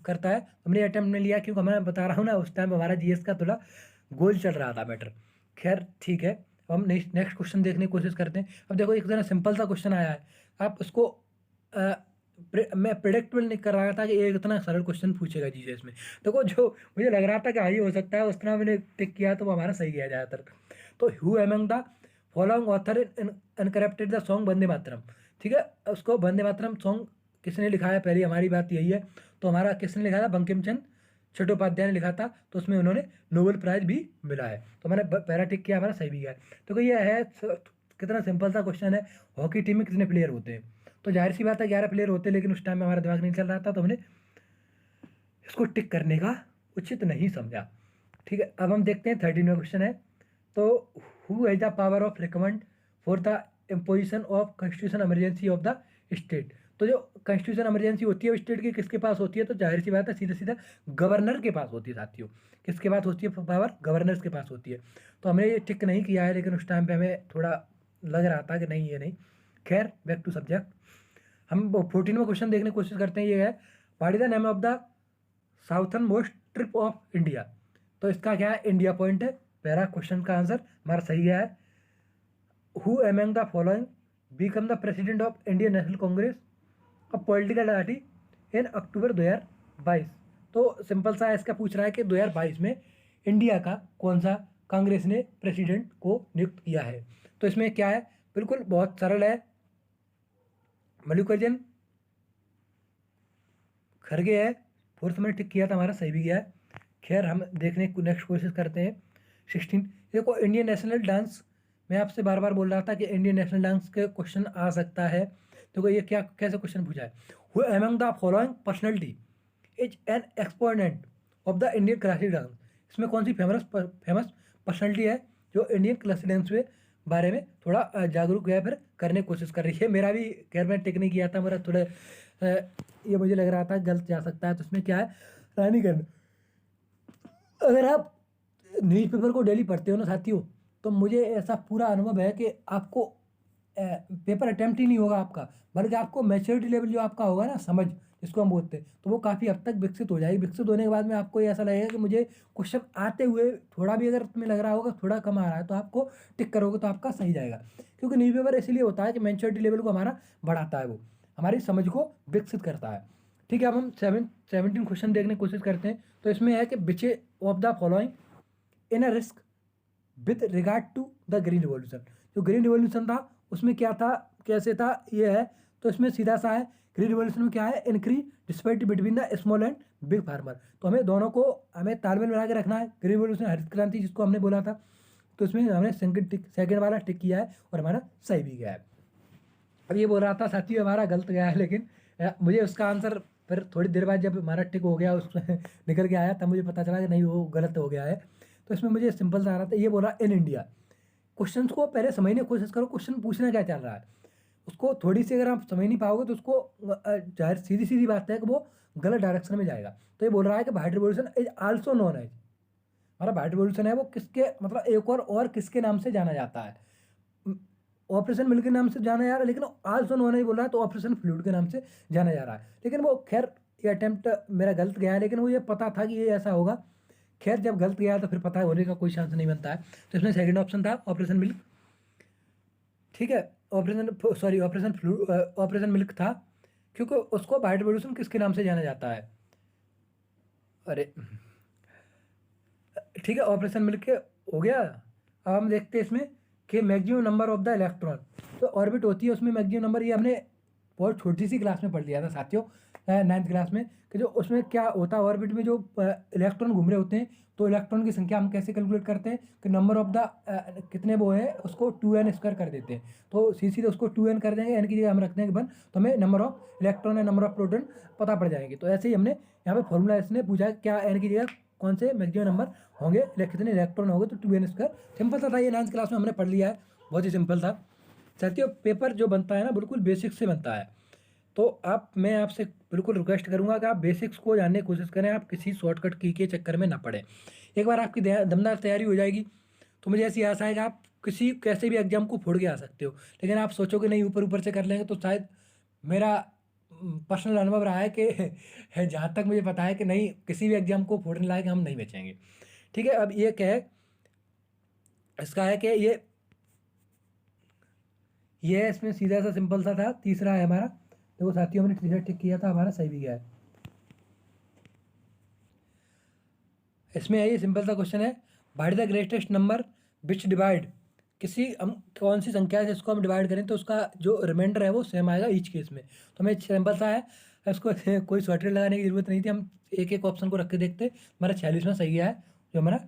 Speaker 1: करता है। हमने अटैम्प्ट नहीं लिया क्योंकि मैं बता रहा हूँ ना, उस टाइम हमारा जीएस का थोड़ा गोल चल रहा था मैटर। खैर ठीक है, अब हम नेक्स्ट क्वेश्चन देखने की कोशिश करते हैं। अब देखो एक तरह सिंपल सा क्वेश्चन आया है, आप उसको मैं प्रिडिक्ट नहीं कर रहा था कि एक इतना सरल क्वेश्चन पूछेगा जीएस में। देखो जो मुझे लग रहा था कि हाई हो सकता है, उस तरह मैंने टिक किया तो वो हमारा सही गया ज़्यादातर। तो who among the following author uncorrupted the song Vande Mataram. ठीक है, उसको वंदे मातरम सॉन्ग किसने लिखा है, पहली हमारी बात यही है। तो हमारा किसने लिखा था, बंकिम चंद्र चट्टोपाध्याय ने लिखा था, तो उसमें उन्होंने नोबेल प्राइज भी मिला है। तो मैंने पहला टिक किया, हमारा सही भी गया है। तो ये है कितना सिंपल सा क्वेश्चन है, हॉकी टीम में कितने प्लेयर होते हैं। तो जाहिर सी बात है 11 प्लेयर होते हैं, लेकिन उस टाइम में हमारा दिमाग नहीं चल रहा था, तो हमने इसको टिक करने का उचित नहीं समझा। ठीक है, अब हम देखते हैं 13वां क्वेश्चन है। तो who has the power of recommend for the imposition of constitution emergency of the state. तो जो कॉन्स्टिट्यूशन इमरजेंसी होती है वो स्टेट की किसके पास होती है, तो जाहिर सी बात है सीधा सीधा गवर्नर के पास होती है साथियों। किसके पास होती है पावर, गवर्नर्स के पास होती है। तो हमने ये टिक नहीं किया है, लेकिन उस टाइम पे हमें थोड़ा लग रहा था कि नहीं ये नहीं। खैर बैक टू सब्जेक्ट, हम 14वां क्वेश्चन देखने की कोशिश करते हैं। ये है what is the name of the southern most trip of India. तो इसका क्या है, इंडिया पॉइंट है। पहला क्वेश्चन का आंसर हमारा सही है। Who among the following become the president of Indian National Congress a political party in October 2022। तो सिंपल सा इसका पूछ रहा है कि 2022 में इंडिया का कौन सा कांग्रेस ने प्रेसिडेंट को नियुक्त किया है। तो इसमें क्या है, बिल्कुल बहुत सरल है। मल्लिकार्जुन खड़गे है। फोर्थ में टिक किया था हमारा, सही भी गया है। खैर हम देखने की नेक्स्ट कोशिश करते हैं। 16 देखो, इंडियन नेशनल डांस, मैं आपसे बार बार बोल रहा था कि इंडियन नेशनल डांस के क्वेश्चन आ सकता है। देखो ये क्या कैसे क्वेश्चन पूछा है, who among the following personality is an exponent of the Indian classic dance. इसमें कौन सी फेमस पर्सनैलिटी है जो इंडियन क्लासिक डांस के बारे में थोड़ा जागरूक है, फिर करने की कोशिश कर रही है। मेरा भी खैर मैं टिक नहीं किया था, मेरा थोड़ा ये मुझे लग रहा था गलत जा सकता है। तो इसमें क्या है, रानीगंज। अगर आप न्यूज़पेपर को डेली पढ़ते हो ना साथियों, तो मुझे ऐसा पूरा अनुभव है कि आपको पेपर अटेम्प्ट ही नहीं होगा आपका, बल्कि आपको मैच्योरिटी लेवल जो आपका होगा ना, समझ जिसको हम बोलते हैं, तो वो काफ़ी हद तक विकसित हो जाएगी। विकसित होने के बाद में आपको ये ऐसा लगेगा कि मुझे क्वेश्चन आते हुए थोड़ा भी अगर तुम्हें लग रहा होगा थोड़ा कम आ रहा है, तो आपको टिक करोगे तो आपका सही जाएगा। क्योंकि न्यूज़पेपर इसलिए होता है कि मैच्योरिटी लेवल को हमारा बढ़ाता है, वो हमारी समझ को विकसित करता है। ठीक है, अब हम 17 क्वेश्चन देखने की कोशिश करते हैं। तो इसमें है कि which of the following in a risk with regard to the green revolution. जो ग्रीन रिवॉल्यूशन था उसमें क्या था, कैसे था, ये है। तो इसमें सीधा सा है, ग्रीन रिवॉल्यूशन में क्या है, increase disparity between the small and big farmer. तो हमें दोनों को हमें तालमेल बना के रखना है। ग्रीन रिवॉल्यूशन हरित क्रांति जिसको हमने बोला था, तो इसमें हमने सेकंड वाला टिक किया है और हमारा सही भी गया है। अब ये बोल रहा था साथियों हमारा गलत गया है, लेकिन मुझे उसका आंसर फिर थोड़ी देर बाद जब हमारा टिक हो गया उसमें निकल के आया, तब मुझे पता चला कि नहीं वो गलत हो गया है। तो इसमें मुझे सिंपल सा आ रहा था, ये बोला इन इंडिया। क्वेश्चन को पहले समझने की कोशिश करो, क्वेश्चन पूछना क्या चल रहा है उसको थोड़ी सी अगर आप समझ नहीं पाओगे तो उसको जाहिर सीधी सीधी बात है कि वो गलत डायरेक्शन में जाएगा। तो ये बोल रहा है कि white revolution is also known as, हमारा वाइट रिवॉल्यूशन है वो किसके मतलब एक और किसके नाम से जाना जाता है, ऑपरेशन मिल के नाम से जाना जा रहा है, लेकिन आल्सो नोन एज बोल रहा है तो ऑपरेशन फ्लूइड के नाम से जाना जा रहा है। लेकिन वो खैर ये अटेम्प्ट मेरा गलत गया है, लेकिन वो ये पता था कि ये ऐसा होगा। खैर जब गलत गया तो फिर पता होने का कोई चांस नहीं बनता है। तो इसमें सेकंड ऑप्शन था ऑपरेशन मिल्क। ठीक है, ऑपरेशन मिल्क था, क्योंकि उसको वाइट रिवॉल्यूशन किसके नाम से जाना जाता है। अरे ठीक है, ऑपरेशन मिल्क के हो गया। अब हम देखते हैं इसमें कि maximum number of the electron, तो ऑर्बिट होती है उसमें मैक्सिमम नंबर, ये हमने बहुत छोटी सी क्लास में पढ़ लिया था साथियों, 9th क्लास में, कि जो उसमें क्या होता है ऑर्बिट में जो इलेक्ट्रॉन घूम रहे होते हैं, तो इलेक्ट्रॉन की संख्या हम कैसे कैलकुलेट करते हैं कि नंबर ऑफ द कितने वो है उसको 2n² कर देते हैं। तो सीधे उसको 2n कर देंगे, n की जगह हम रख देंगे 1, तो हमें नंबर ऑफ इलेक्ट्रॉन या नंबर ऑफ प्रोटॉन पता पड़ जाएंगे। तो ऐसे ही हमने यहाँ पे फॉर्मूला इसने पूछा क्या n की जगह कौन से मैक्सिमम नंबर होंगे, कितने इलेक्ट्रॉन होंगे, तो 2n²। सिंपल सा था, ये 9th क्लास में हमने पढ़ लिया है, बहुत ही सिंपल था साथियों। पेपर जो बनता है ना बिल्कुल बेसिक्स से बनता है, तो मैं आपसे बिल्कुल रिक्वेस्ट करूंगा कि आप बेसिक्स को जानने की कोशिश करें, आप किसी शॉर्टकट की के चक्कर में ना पड़े। एक बार आपकी दमदार तैयारी हो जाएगी तो मुझे ऐसी आशा है कि आप किसी कैसे भी एग्जाम को फोड़ के आ सकते हो। लेकिन आप सोचोगे नहीं ऊपर ऊपर से कर लेंगे, तो शायद मेरा पर्सनल अनुभव रहा है कि जहाँ तक मुझे पता है कि नहीं, किसी भी एग्जाम को फोड़ने लायक हम नहीं बचेंगे। ठीक है, अब ये क्या है, इसका है कि ये इसमें सीधा सा सिंपल सा था। तीसरा है हमारा, देखो साथियों हमने तीसरा टिक किया था, हमारा सही भी गया है। इसमें ये सिंपल सा क्वेश्चन है, what is the greatest number which divide, किसी हम कौन सी संख्या है जिसको हम डिवाइड करें तो उसका जो रिमाइंडर है वो सेम आएगा ईच केस में। तो हमें सिंपल सा है, इसको कोई शॉर्टकट लगाने की जरूरत नहीं थी, हम एक एक ऑप्शन को रख के देखते। हमारा 46वां सही गया है, जो हमारा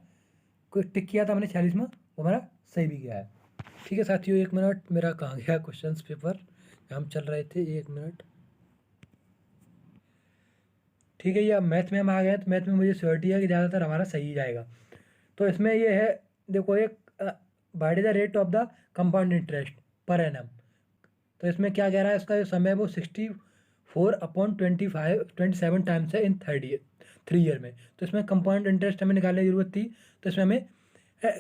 Speaker 1: कोई टिक किया था हमने 46वां, वो हमारा सही भी गया है। ठीक है साथियों, 1 मिनट, मेरा कहाँ गया क्वेश्चन पेपर, हम चल रहे थे, 1 मिनट। ठीक है, ये अब मैथ में हम आ गए, तो मैथ में मुझे श्योरिटी है कि ज़्यादातर हमारा सही जाएगा। तो इसमें ये है, देखो एक what is the rate of the compound interest, per annum. तो इसमें क्या कह रहा है, इसका जो समय है वो 64/27 टाइम्स है इन 3 ईयर में। तो इसमें कंपाउंड इंटरेस्ट हमें निकालने की जरूरत थी। तो इसमें हमें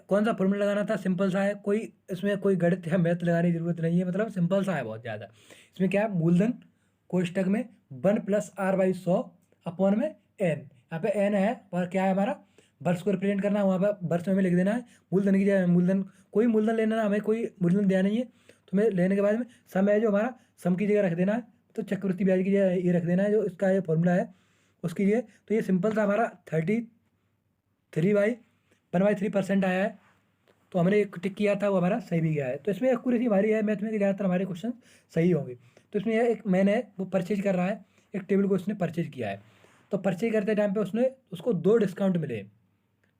Speaker 1: कौन सा फॉर्मूला लगाना था, सिंपल सा है, कोई इसमें कोई गणित या मैथ लगाने की जरूरत नहीं है, मतलब सिंपल सा है बहुत ज़्यादा। इसमें क्या है, मूलधन कोष्टक में 1+r/100 अपॉन में n, यहाँ पे n है और क्या है हमारा वर्ष को रिप्रेजेंट करना है, वहाँ पर वर्ष में हमें लिख देना है। मूलधन की जगह मूलधन, कोई मूलधन लेना ना, हमें कोई मूलधन दिया नहीं है, तो हमें लेने के बाद में सम है जो हमारा, सम की जगह रख देना है। तो चक्रवृद्धि ब्याज की जगह ये रख देना है, जो इसका ये फॉर्मूला है उसकी जगह। तो ये सिंपल सा हमारा 33/1/3% आया है। तो हमने एक टिक किया था, वो हमारा सही भी गया है। तो इसमें एक्यूरेसी हमारी है, मैथ में ज़्यादातर हमारे क्वेश्चन सही होंगे। तो इसमें एक मैन है वो परचेज कर रहा है, एक टेबल को उसने परचेज किया है। तो परचेज करते टाइम पे उसने उसको 2 डिस्काउंट मिले,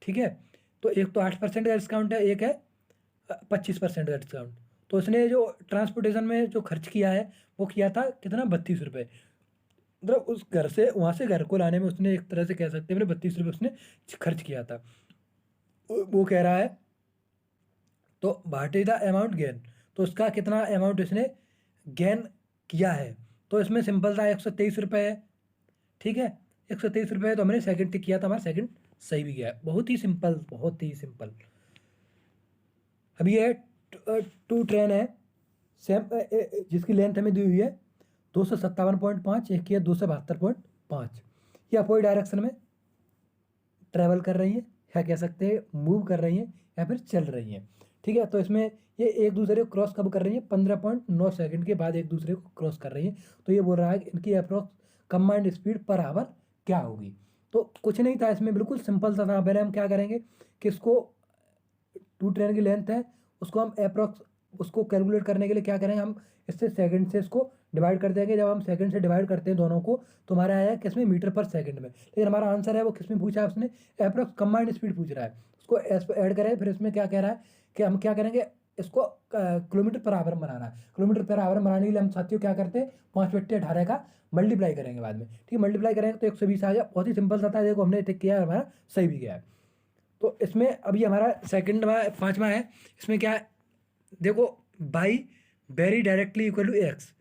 Speaker 1: ठीक है। तो एक तो 8% का डिस्काउंट है, एक है 25% का डिस्काउंट। तो उसने जो ट्रांसपोर्टेशन में जो खर्च किया है वो किया था कितना, 32 रुपये। मतलब उस घर से वहाँ से घर को लाने में उसने एक तरह से कह सकते हैं 32 रुपये उसने खर्च किया था। वो कह रहा है तो what is the amount gain, तो उसका कितना अमाउंट इसने गेन किया है। तो इसमें सिंपल था 123 रुपये है, ठीक है। 123 रुपये है, तो हमने सेकंड टिक किया था, हमारा सेकंड सही भी गया है। बहुत ही सिंपल, बहुत ही सिंपल। अभी ये 2 ट्रेन है सेम, जिसकी लेंथ हमें दी हुई है 257.5, एक की है 272.5। ये अपोजिट डायरेक्शन में ट्रैवल कर रही हैं, या कह सकते हैं मूव कर रही हैं, या फिर चल रही हैं, ठीक है। तो इसमें ये एक दूसरे को क्रॉस कब कर रही हैं, 15.9 सेकंड के बाद एक दूसरे को क्रॉस कर रही हैं। तो ये बोल रहा है कि इनकी approx combined speed per hour क्या होगी। तो कुछ नहीं था इसमें, बिल्कुल सिंपल सा था। पहले हम क्या करेंगे कि इसको 2 ट्रेन की लेंथ है, उसको हम अप्रोक्स, उसको कैलकुलेट करने के लिए क्या करेंगे, हम इससे सेकंड से इसको डिवाइड कर देंगे। जब हम सेकंड से डिवाइड करते हैं दोनों को, तो हमारा आया किस में, मीटर पर सेकंड में। लेकिन हमारा आंसर है वो किस में पूछा है उसने, अप्रोक्स कंबाइंड स्पीड पूछ रहा है। उसको ऐड करें, फिर इसमें क्या कह रहा है कि हम क्या करेंगे, इसको किलोमीटर पर आवर बनाना है। किलोमीटर पर आवर बनाने के लिए हम साथियों क्या करते हैं, 5/18 का मल्टीप्लाई करेंगे बाद में, ठीक है। मल्टीप्लाई करेंगे तो 120 आ गया। बहुत ही सिंपल सा था, देखो हमने टिक किया, हमारा सही भी गया है। तो इसमें अभी हमारा सेकंड में 5वां है। इसमें क्या है, देखो y vary directly equal to x,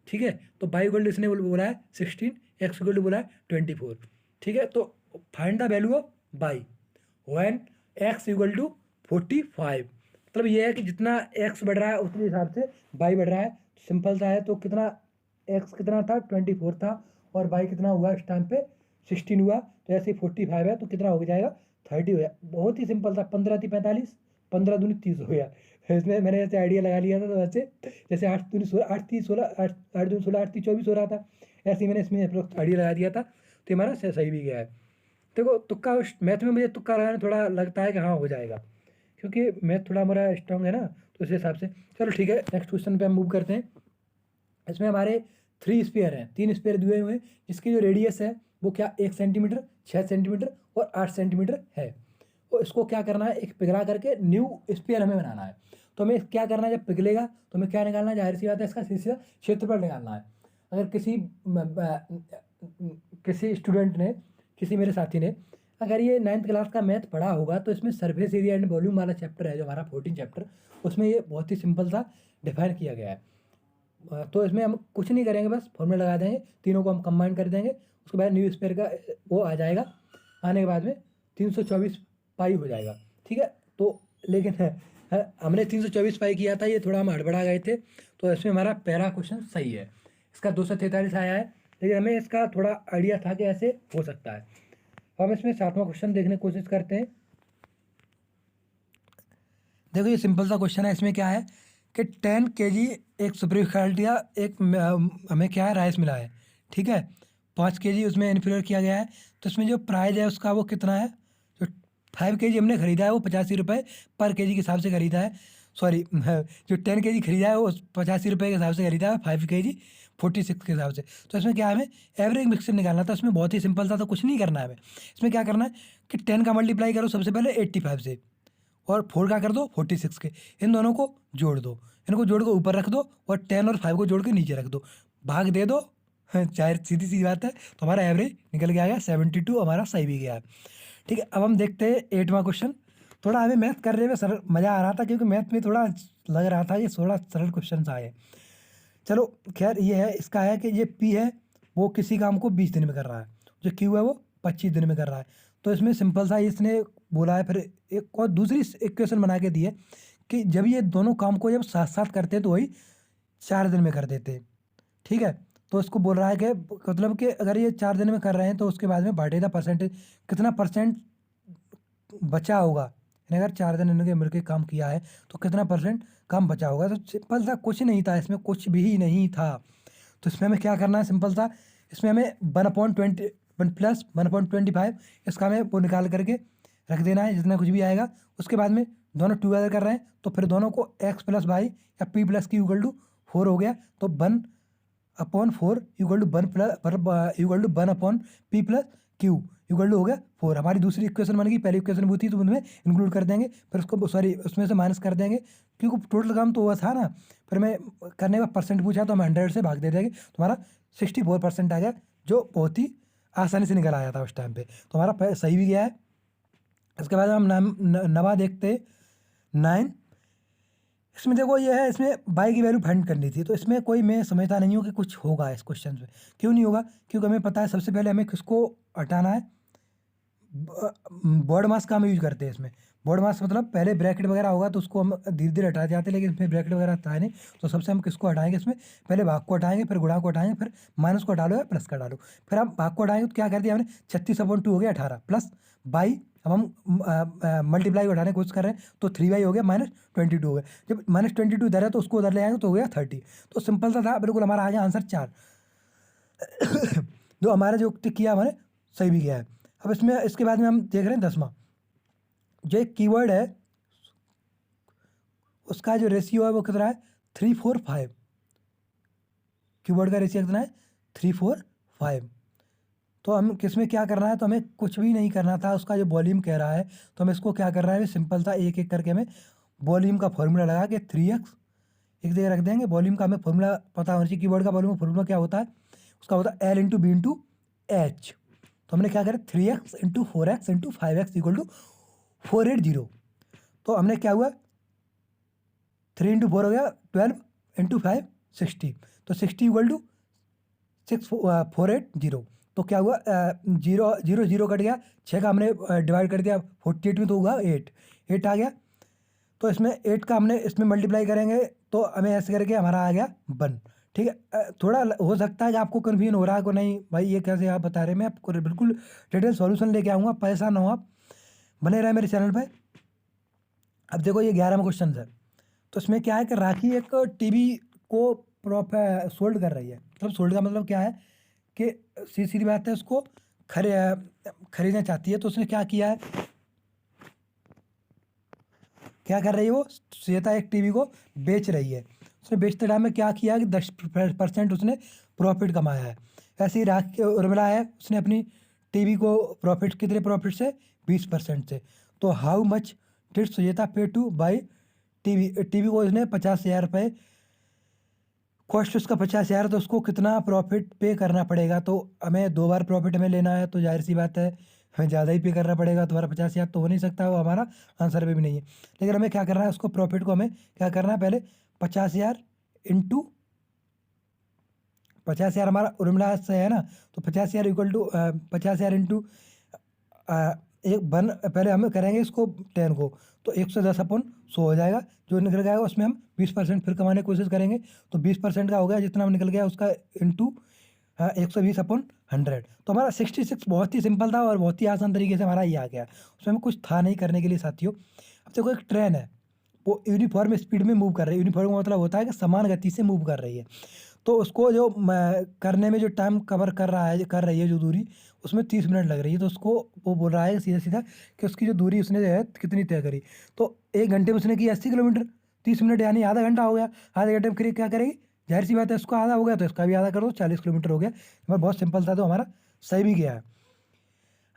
Speaker 1: ठीक है। तो बाई इक्वल टू इसने बोला है 16, एक्स इक्वल टू बोला है 24, ठीक है। तो find the value of y when x equal to 45। मतलब ये है कि जितना एक्स बढ़ रहा है उतने हिसाब से बाई बढ़ रहा है। सिंपल सा है। तो कितना एक्स कितना था, 24 था, और बाई कितना हुआ इस टाइम पे 16 हुआ। तो ऐसे 45 है, तो कितना हो जाएगा 30 हो गया। बहुत ही सिंपल था। 15 थी 45, 15 दूनी 30 हो गया। इसमें मैंने ऐसे आइडिया लगा लिया था, तो वैसे जैसे 8 दूनी 16, 8 30 16, 8 दूनी 16, 8 30 24 हो रहा था, ऐसे ही मैंने इसमें अप्रोक्स आइडिया लगा दिया था। तो हमारा सही भी गया है। देखो तुक्का, मैथ में मुझे तुक्का लगाने थोड़ा लगता है कि हाँ हो जाएगा, क्योंकि मैथ थोड़ा मेरा स्ट्रॉन्ग है ना, तो इस हिसाब से। चलो ठीक है, नेक्स्ट क्वेश्चन पे हम मूव करते हैं। इसमें हमारे 3 स्पेयर हैं, 3 स्पेयर दिए हुए हैं, जिसकी जो रेडियस है वो क्या 1 सेंटीमीटर, 6 सेंटीमीटर और 8 सेंटीमीटर है। तो इसको क्या करना है, एक पिघला करके न्यू स्पेयर हमें बनाना है। तो हमें क्या करना है, जब पिघलेगा तो हमें क्या निकालना है, जाहिर सी बात है इसका सीधा क्षेत्रफल निकालना है। अगर किसी स्टूडेंट ने, किसी मेरे साथी ने अगर ये 9th क्लास का मैथ पढ़ा होगा, तो इसमें सरफेस एरिया एंड वॉल्यूम वाला चैप्टर है जो हमारा 14 चैप्टर, उसमें ये बहुत ही सिंपल सा डिफाइन किया गया है। तो इसमें हम कुछ नहीं करेंगे, बस फॉर्मूला लगा देंगे, तीनों को हम कंबाइन कर देंगे। उसके बाद न्यू स्पेयर का वो आ जाएगा, आने के बाद में 324 पाई हो जाएगा, ठीक है। तो लेकिन हमने 324 पाई किया था, ये थोड़ा हम हड़बड़ा गए थे। तो इसमें हमारा पहला क्वेश्चन सही है, इसका 243 आया है, लेकिन हमें इसका थोड़ा आइडिया था कि ऐसे हो सकता है। हम इसमें 7वां क्वेश्चन देखने की कोशिश करते हैं। देखो ये सिंपल सा क्वेश्चन है। इसमें क्या है कि 10 kg एक सुपीरियर क्वालिटी या एक हमें क्या है, राइस मिला है, ठीक है। 5 kg उसमें इन्फीरियर किया गया है। तो इसमें जो प्राइस है उसका वो कितना है, जो 5 kg हमने खरीदा है वो 85 रुपये पर के जी के हिसाब से खरीदा है। सॉरी, जो 10 kg खरीदा है वो 85 रुपये के हिसाब से खरीदा है, 5 kg 46 के हिसाब से। तो इसमें क्या है, हमें एवरेज मिक्सर निकालना था। उसमें बहुत ही सिंपल था, तो कुछ नहीं करना है हमें। इसमें क्या करना है कि 10 का मल्टीप्लाई करो सबसे पहले 85 से, और 4 का कर दो 46 के, इन दोनों को जोड़ दो, इनको जोड़ के ऊपर रख दो, और 10 और 5 को जोड़ के नीचे रख दो, भाग दे दो। चाहे सीधी सी बात है। तो हमारा एवरेज निकल के आ गया 72, हमारा सही भी गया है, ठीक है। अब हम देखते हैं 8वां क्वेश्चन। थोड़ा हमें मैथ करने में सरल मज़ा आ रहा था, क्योंकि मैथ में थोड़ा लग रहा था ये थोड़ा सरल क्वेश्चन आए। चलो खैर, ये है, इसका है कि ये पी है वो किसी काम को 20 दिन में कर रहा है, जो क्यू है वो 25 दिन में कर रहा है। तो इसमें सिंपल सा इसने बोला है, फिर एक और दूसरी इक्वेशन बना के दी है कि जब ये दोनों काम को जब साथ साथ करते हैं तो वही 4 दिन में कर देते हैं। ठीक है, तो इसको बोल रहा है कि मतलब कि अगर ये 4 दिन में कर रहे हैं तो उसके बाद में बांटे द परसेंटेज, कितना परसेंट बचा होगा, यानी अगर 4 दिन इन्होंने मिलकर काम किया है तो कितना परसेंट काम बचा होगा। तो सिंपल सा, कुछ नहीं था इसमें, कुछ भी नहीं था। तो इसमें हमें क्या करना है, सिंपल सा, इसमें हमें 1/20 1 प्लस 1/25 इसका हमें वो निकाल करके रख देना है, जितना कुछ भी आएगा। उसके बाद में दोनों टूगेदर कर रहे हैं तो फिर दोनों को एक्स प्लस वाई या p plus q equal to 4 हो गया, तो 1/4 equal to 1/P+Q equal to हो गया 4। हमारी दूसरी इक्वेशन बन गई, पहली इक्वेशन वो थी तो उनमें इंक्लूड कर देंगे, फिर उसको सॉरी उसमें से माइनस कर देंगे, क्योंकि टोटल काम तो हुआ था ना। फिर मैं करने का परसेंट पूछा तो हम 100 से भाग दे देंगे, तुम्हारा 64% आ गया, जो बहुत ही आसानी से निकल आया था उस टाइम पे। तो हमारा सही भी गया है। इसके बाद हम नवा देखते 9। इसमें देखो ये है, इसमें बाई की वैल्यू फाइंड करनी थी, तो इसमें कोई मैं समझता नहीं हूँ कि कुछ होगा इस क्वेश्चन में। क्यों नहीं होगा, क्योंकि हमें पता है सबसे पहले हमें किसको हटाना है, बॉड मास का हम यूज करते हैं इसमें। बॉड मास मतलब पहले ब्रैकेट वगैरह होगा तो उसको हम धीरे धीरे हटाते जाते हैं, लेकिन इसमें ब्रैकेट वगैरह हटाए नहीं। तो सबसे हम किसको हटाएंगे, इसमें पहले भाग को हटाएंगे, फिर गुणा को हटाएंगे, फिर माइनस को हटा लो या प्लस का डालो। फिर हम भाग को हटाएंगे तो क्या कर दिया हमने, 36/2 हो गया 18 प्लस बाई। अब हम मल्टीप्लाई को हटाने की कोशिश कर रहे हैं तो 3y हो गया -22 हो गया। जब -22 इधर है तो उसको उधर ले आएंगे तो हो गया 30। तो सिंपल सा था, बिल्कुल हमारा आ गया आंसर 4। जो हमारा जो टिक किया हमारे सही भी गया है। अब इसमें इसके बाद में हम देख रहे हैं 10वां, जो एक कीवर्ड है उसका जो रेशियो है वो कितना है, 3:4:5। कीवर्ड का रेशियो कितना है, 3:4:5। तो हम किसमें क्या करना है, तो हमें कुछ भी नहीं करना था, उसका जो वॉल्यूम कह रहा है तो हमें इसको क्या करना है, सिंपल सा एक एक करके हमें वॉल्यूम का फॉर्मूला लगा के 3x एक जगह रख देंगे। वॉल्यूम का हमें फॉर्मूला पता होना चाहिए, कीवर्ड का वॉल्यूम फॉर्मूला क्या होता है, उसका होता है L/B/H। तो हमने क्या करा, 3x × 4x × 5x equal to 480। तो हमने क्या हुआ, 3 × 4 हो गया 12 × 5 60। तो 60 इक्वल टू 480। तो क्या हुआ, 0 0 0 कट गया, 6 का हमने डिवाइड कर दिया 48 में तो होगा 8 आ गया। तो इसमें 8 का हमने इसमें मल्टीप्लाई करेंगे तो हमें ऐसे करके हमारा आ गया 1। ठीक है, थोड़ा हो सकता है कि आपको कन्फ्यूजन हो रहा है को नहीं भाई ये कैसे आप बता रहे हैं, मैं आपको बिल्कुल डिटेल सॉल्यूशन लेके आऊँगा, परेशान ना हो आप, बने रहे मेरे चैनल पर। अब देखो ये 11वां क्वेश्चन है। तो इसमें क्या है कि राखी एक टीवी को सोल्ड कर रही है। मतलब सोल्ड का मतलब क्या है कि सीधी सीधी बात है, उसको खरीदना चाहती है। तो उसने क्या किया है, क्या कर रही है वो, श्वेता एक टीवी को बेच रही है। उसने बेचते टाइम में क्या किया कि 10% उसने प्रॉफिट कमाया है। ऐसे ही राखी उर्मिला है, उसने अपनी टीवी को प्रॉफिट कितने प्रॉफिट से, 20% से। तो हाउ मच डिड श्वेता पे टू बाई टीवी, टीवी को उसने 50,000 रुपये, कॉस्ट उसका 50,000, तो उसको कितना प्रॉफिट पे करना पड़ेगा। तो हमें 2 बार प्रॉफिट हमें लेना है, तो जाहिर सी बात है हमें ज़्यादा ही पे करना पड़ेगा। तुम्हारा 50,000 तो हो नहीं सकता, वो हमारा आंसर पे भी नहीं है। लेकिन हमें क्या करना है, उसको प्रॉफिट को हमें क्या करना है, पहले 50,000 इंटू 50,000 हमारा उर्मिला से है ना, तो 50,000 इक्वल टू 50,000 इंटू एक वन, पहले हम करेंगे इसको 10 को, तो 110/100 हो जाएगा। जो निकल जाएगा उसमें हम 20% फिर कमाने की कोशिश करेंगे, तो 20% का हो गया जितना हम निकल गया उसका इंटू 120/100। तो हमारा 66 बहुत ही सिंपल था और बहुत ही आसान तरीके से हमारा ये आ गया, उसमें कुछ था नहीं करने के लिए साथियों। अब देखो एक ट्रेन है, वो यूनिफॉर्म स्पीड में मूव कर रही है। यूनिफॉर्म का मतलब होता है कि समान गति से मूव कर रही है। तो उसको जो करने में जो टाइम कवर कर रही है जो दूरी, उसमें 30 मिनट लग रही है। तो उसको वो बोल रहा है सीधा सीधा कि उसकी जो दूरी उसने जो है कितनी तय करी। तो 1 घंटे में उसने की 80 किलोमीटर, 30 मिनट यानी आधा घंटा हो गया। आधे घंटे में फिर क्या करेगी, जाहिर सी बात है उसको आधा हो गया तो इसका भी आधा कर दो, 40 किलोमीटर हो गया। हमारा बहुत सिंपल था, तो हमारा सही भी गया है।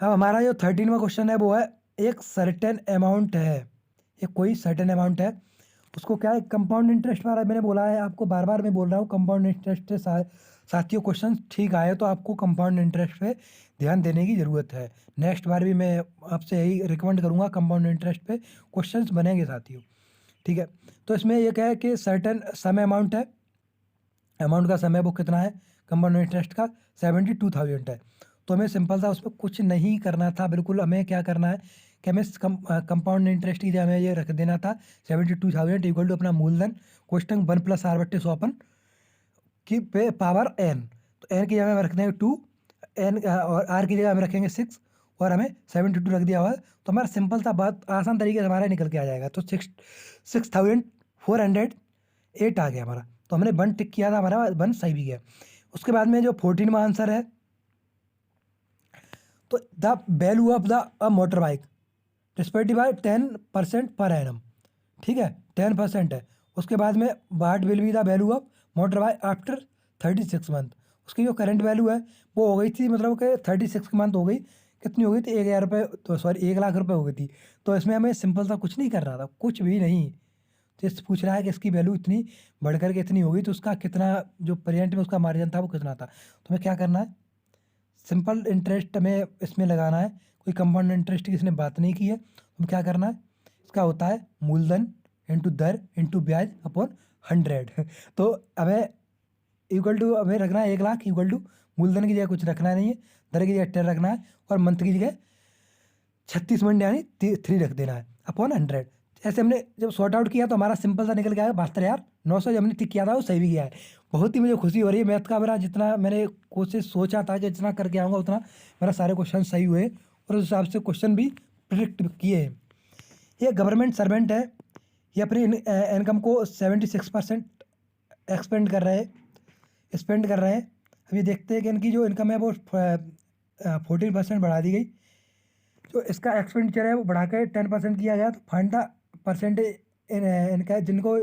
Speaker 1: अब हमारा जो 13वां क्वेश्चन है वो है, एक सर्टेन अमाउंट है, एक कोई सर्टेन अमाउंट है, उसको क्या है, कंपाउंड इंटरेस्ट वाला मैंने बोला है आपको, बार बार मैं बोल रहा हूँ कंपाउंड इंटरेस्ट से साथियों क्वेश्चन ठीक आए तो आपको कंपाउंड इंटरेस्ट पे ध्यान देने की ज़रूरत है। नेक्स्ट बार भी मैं आपसे यही रिकमेंड करूँगा, कंपाउंड इंटरेस्ट पे क्वेश्चंस बनेंगे साथियों, ठीक है। तो इसमें ये क्या है कि सर्टेन सम अमाउंट है, अमाउंट का समय वो कितना है कंपाउंड इंटरेस्ट का, 72,000 है। तो हमें सिंपल सा उसमें कुछ नहीं करना था, बिल्कुल हमें क्या करना है कि हमें कंपाउंड इंटरेस्ट की जगह हमें ये रख देना था 72,000 इक्वल टू अपना मूलधन कोष्टक 1+r/100 की पे पावर n। तो n की जगह हम रख देंगे 2, n और r की जगह हम रखेंगे 6 और हमें 72 रख दिया हुआ है। तो हमारा सिंपल सा बहुत आसान तरीके से हमारा निकल के आ जाएगा। तो 6,408 आ गया हमारा। तो हमने 1 टिक किया था, हमारा 1 सही भी गया। उसके बाद में जो 14वां आंसर है, तो the value of the motor bike respective by 10% पर एनम, ठीक है, 10% है। उसके बाद में what will be the value of motor bike after 36 month. उसकी जो करंट वैल्यू है वो हो गई थी, मतलब कि 36 मंथ हो गई, कितनी हो गई थी, 1,000 रुपये, तो सॉरी 1,00,000 रुपये हो गई थी। तो इसमें हमें सिंपल सा कुछ नहीं करना था, कुछ भी नहीं। तो इस पूछ रहा है कि इसकी वैल्यू इतनी बढ़कर के इतनी होगी, तो उसका कितना जो प्रेजेंट में उसका मार्जिन था वो कितना था। तो हमें क्या करना है, सिंपल इंटरेस्ट हमें इसमें लगाना है, कोई कंपाउंड इंटरेस्ट की इसने बात नहीं की है। तो क्या करना है, इसका होता है मूलधन इंटू दर इंटू ब्याज अपॉन 100। तो हमें इक्वल टू हमें रखना है 1,00,000 इक्वल टू मूलधन की जगह कुछ रखना नहीं है, दर की जगह 10 रखना है और मंथ की जगह 36 मंथ यानी 3 रख देना है अपॉन 100। ऐसे हमने जब सॉर्ट आउट किया तो हमारा सिंपल सा निकल गया है 72,900। जब हमने टिक किया था वो सही भी गया है। बहुत ही मुझे खुशी हो रही है, मैथ का मेरा जितना मैंने कोशिश सोचा था कि जितना करके आऊँगा उतना मेरा सारे क्वेश्चन सही हुए और उस हिसाब से क्वेश्चन भी प्रिडिक्ट किए हैं। ये गवर्नमेंट सर्वेंट है, ये अपनी इनकम को 76% एक्सपेंड कर रहे हैं, स्पेंड कर रहे हैं। अभी देखते हैं कि इनकी जो इनकम है वो 14% बढ़ा दी गई, जो इसका एक्सपेंडिचर है वो बढ़ा के 10% किया गया। तो फाइंड द परसेंटेज इनका, जिनको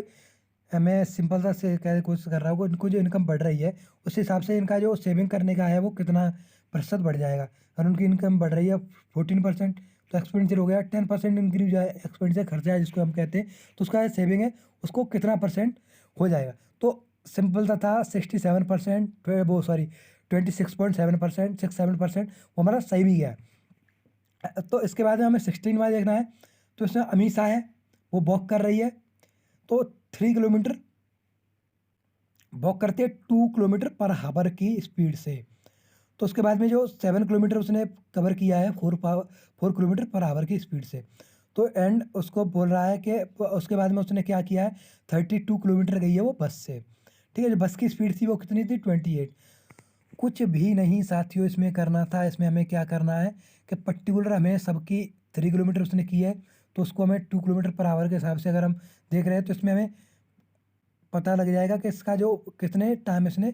Speaker 1: मैं सिंपल सा से क्या कोशिश कर रहा हूँ, इनको जो इनकम बढ़ रही है उस हिसाब से इनका जो सेविंग करने का है वो कितना प्रतिशत बढ़ जाएगा। अगर उनकी इनकम बढ़ रही है 14%, तो एक्सपेंडिचर हो गया 10% इंक्रीज है, एक्सपेंडिचर खर्चा है जिसको हम कहते हैं, तो उसका सेविंग है उसको कितना परसेंट हो जाएगा। तो सिंपल सा था 67%, वो सॉरी 26.7%, 67% वो हमारा सही भी गया है। तो इसके बाद में हमें 16 वाला देखना है। तो इसमें अमीषा है, वो वॉक कर रही है, तो 3 किलोमीटर वॉक करते हैं 2 किलोमीटर पर हावर की स्पीड से। तो उसके बाद में जो 7 किलोमीटर उसने कवर किया है 4 किलोमीटर पर हावर की स्पीड से। तो एंड उसको बोल रहा है कि उसके बाद में उसने क्या किया है, 32 किलोमीटर गई है वो बस से, ठीक है। जो बस की स्पीड थी वो कितनी थी, 28। कुछ भी नहीं साथियों इसमें करना था। इसमें हमें क्या करना है कि पर्टिकुलर हमें सबकी 3 किलोमीटर उसने की है, तो उसको हमें 2 किलोमीटर पर आवर के हिसाब से अगर हम देख रहे हैं तो इसमें हमें पता लग जाएगा कि इसका जो कितने टाइम इसने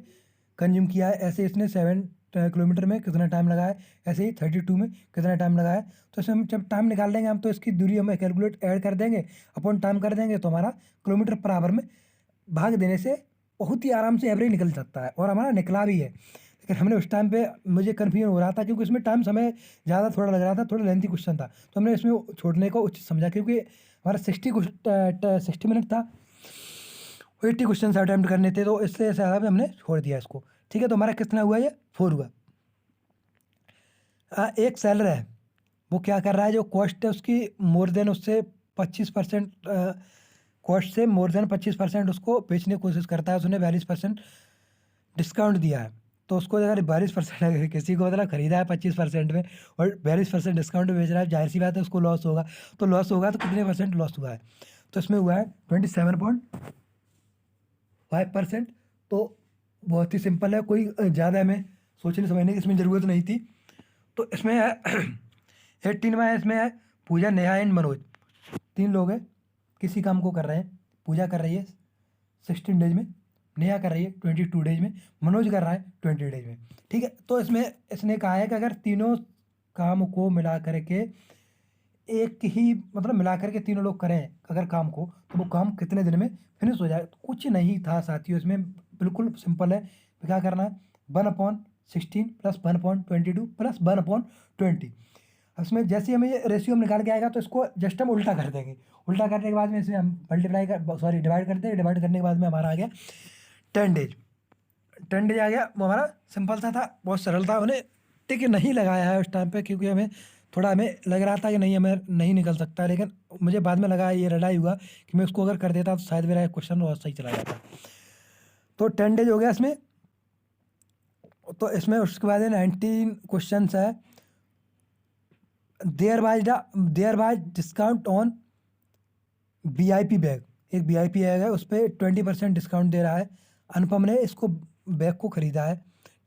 Speaker 1: कंज्यूम किया है। ऐसे इसने 7 किलोमीटर में कितना टाइम लगाया है, ऐसे ही 32 में कितना टाइम लगाया है। तो इसमें हम जब टाइम निकाल लेंगे हम, तो इसकी दूरी हमें कैलकुलेट ऐड कर देंगे अपॉन टाइम कर देंगे, तो हमारा किलोमीटर पर आवर में भाग देने से बहुत ही आराम से एवरेज निकल सकता है और हमारा निकला भी है। लेकिन हमने उस टाइम पे मुझे कन्फ्यूजन हो रहा था क्योंकि इसमें टाइम समय ज़्यादा थोड़ा लग रहा था, थोड़ा लेंथी क्वेश्चन था, तो हमने इसमें छोड़ने को उचित समझा क्योंकि हमारा 60 मिनट था, 80 क्वेश्चन अटैम्प्ट करने थे, तो इसलिए हिसाब से हमने छोड़ दिया इसको, ठीक है। तो हमारा कितना हुआ, ये 4 हुआ। एक सेलर है, वो क्या कर रहा है, जो कॉस्ट है उसकी मोर देन उससे 25% कॉस्ट से मोर देन 25% उसको बेचने की कोशिश करता है। उसने 42% डिस्काउंट दिया है, तो उसको अगर 42% अगर किसी को मतलब खरीदा है 25% में और 42% डिस्काउंट में बेच रहा है, जाहिर सी बात है उसको लॉस होगा। तो लॉस होगा तो कितने परसेंट लॉस हुआ है, तो इसमें हुआ है 27.5%। तो बहुत ही सिंपल है, कोई ज़्यादा हमें सोचने समझने की इसमें ज़रूरत नहीं थी। तो इसमें है 18 में है, इसमें है पूजा, नेहा एंड मनोज, 3 लोग हैं, किसी काम को कर रहे हैं। पूजा कर रही है 16 डेज में, नेहा कर रही है 22 डेज में, मनोज कर रहा है 20 डेज में, ठीक है। तो इसमें इसने कहा है कि अगर तीनों काम को मिला करके एक ही मतलब मिला करके तीनों लोग करें अगर काम को, तो वो काम कितने दिन में फिनिश हो जाए। तो कुछ नहीं था साथियों इसमें, बिल्कुल सिंपल है। तो क्या करना है, 1/16 प्लस 1/22 प्लस 1/20। इसमें जैसे हमें ये रेशियो में निकाल के आएगा तो इसको जस्ट हम उल्टा कर देंगे। उल्टा करने के बाद में इसे हम मल्टीप्लाई कर सॉरी डिवाइड करते हैं, डिवाइड करने के बाद में हमारा आ गया 10 डेज। 10 डेज आ गया, वो हमारा सिंपल सा था, बहुत सरल था। हमने टिक नहीं लगाया है उस टाइम पे, क्योंकि हमें लग रहा था कि नहीं, हमें नहीं निकल सकता, लेकिन मुझे बाद में लगा, ये रियलाइज हुआ कि मैं उसको अगर कर देता तो शायद मेरा क्वेश्चन बहुत सही चला जाता। तो 10 डेज हो गया इसमें। तो इसमें उसके बाद 19 क्वेश्चन है। There by discount on VIP bag, एक VIP बैग है, उस पर 20% डिस्काउंट दे रहा है। अनुपम ने इसको बैग को ख़रीदा है,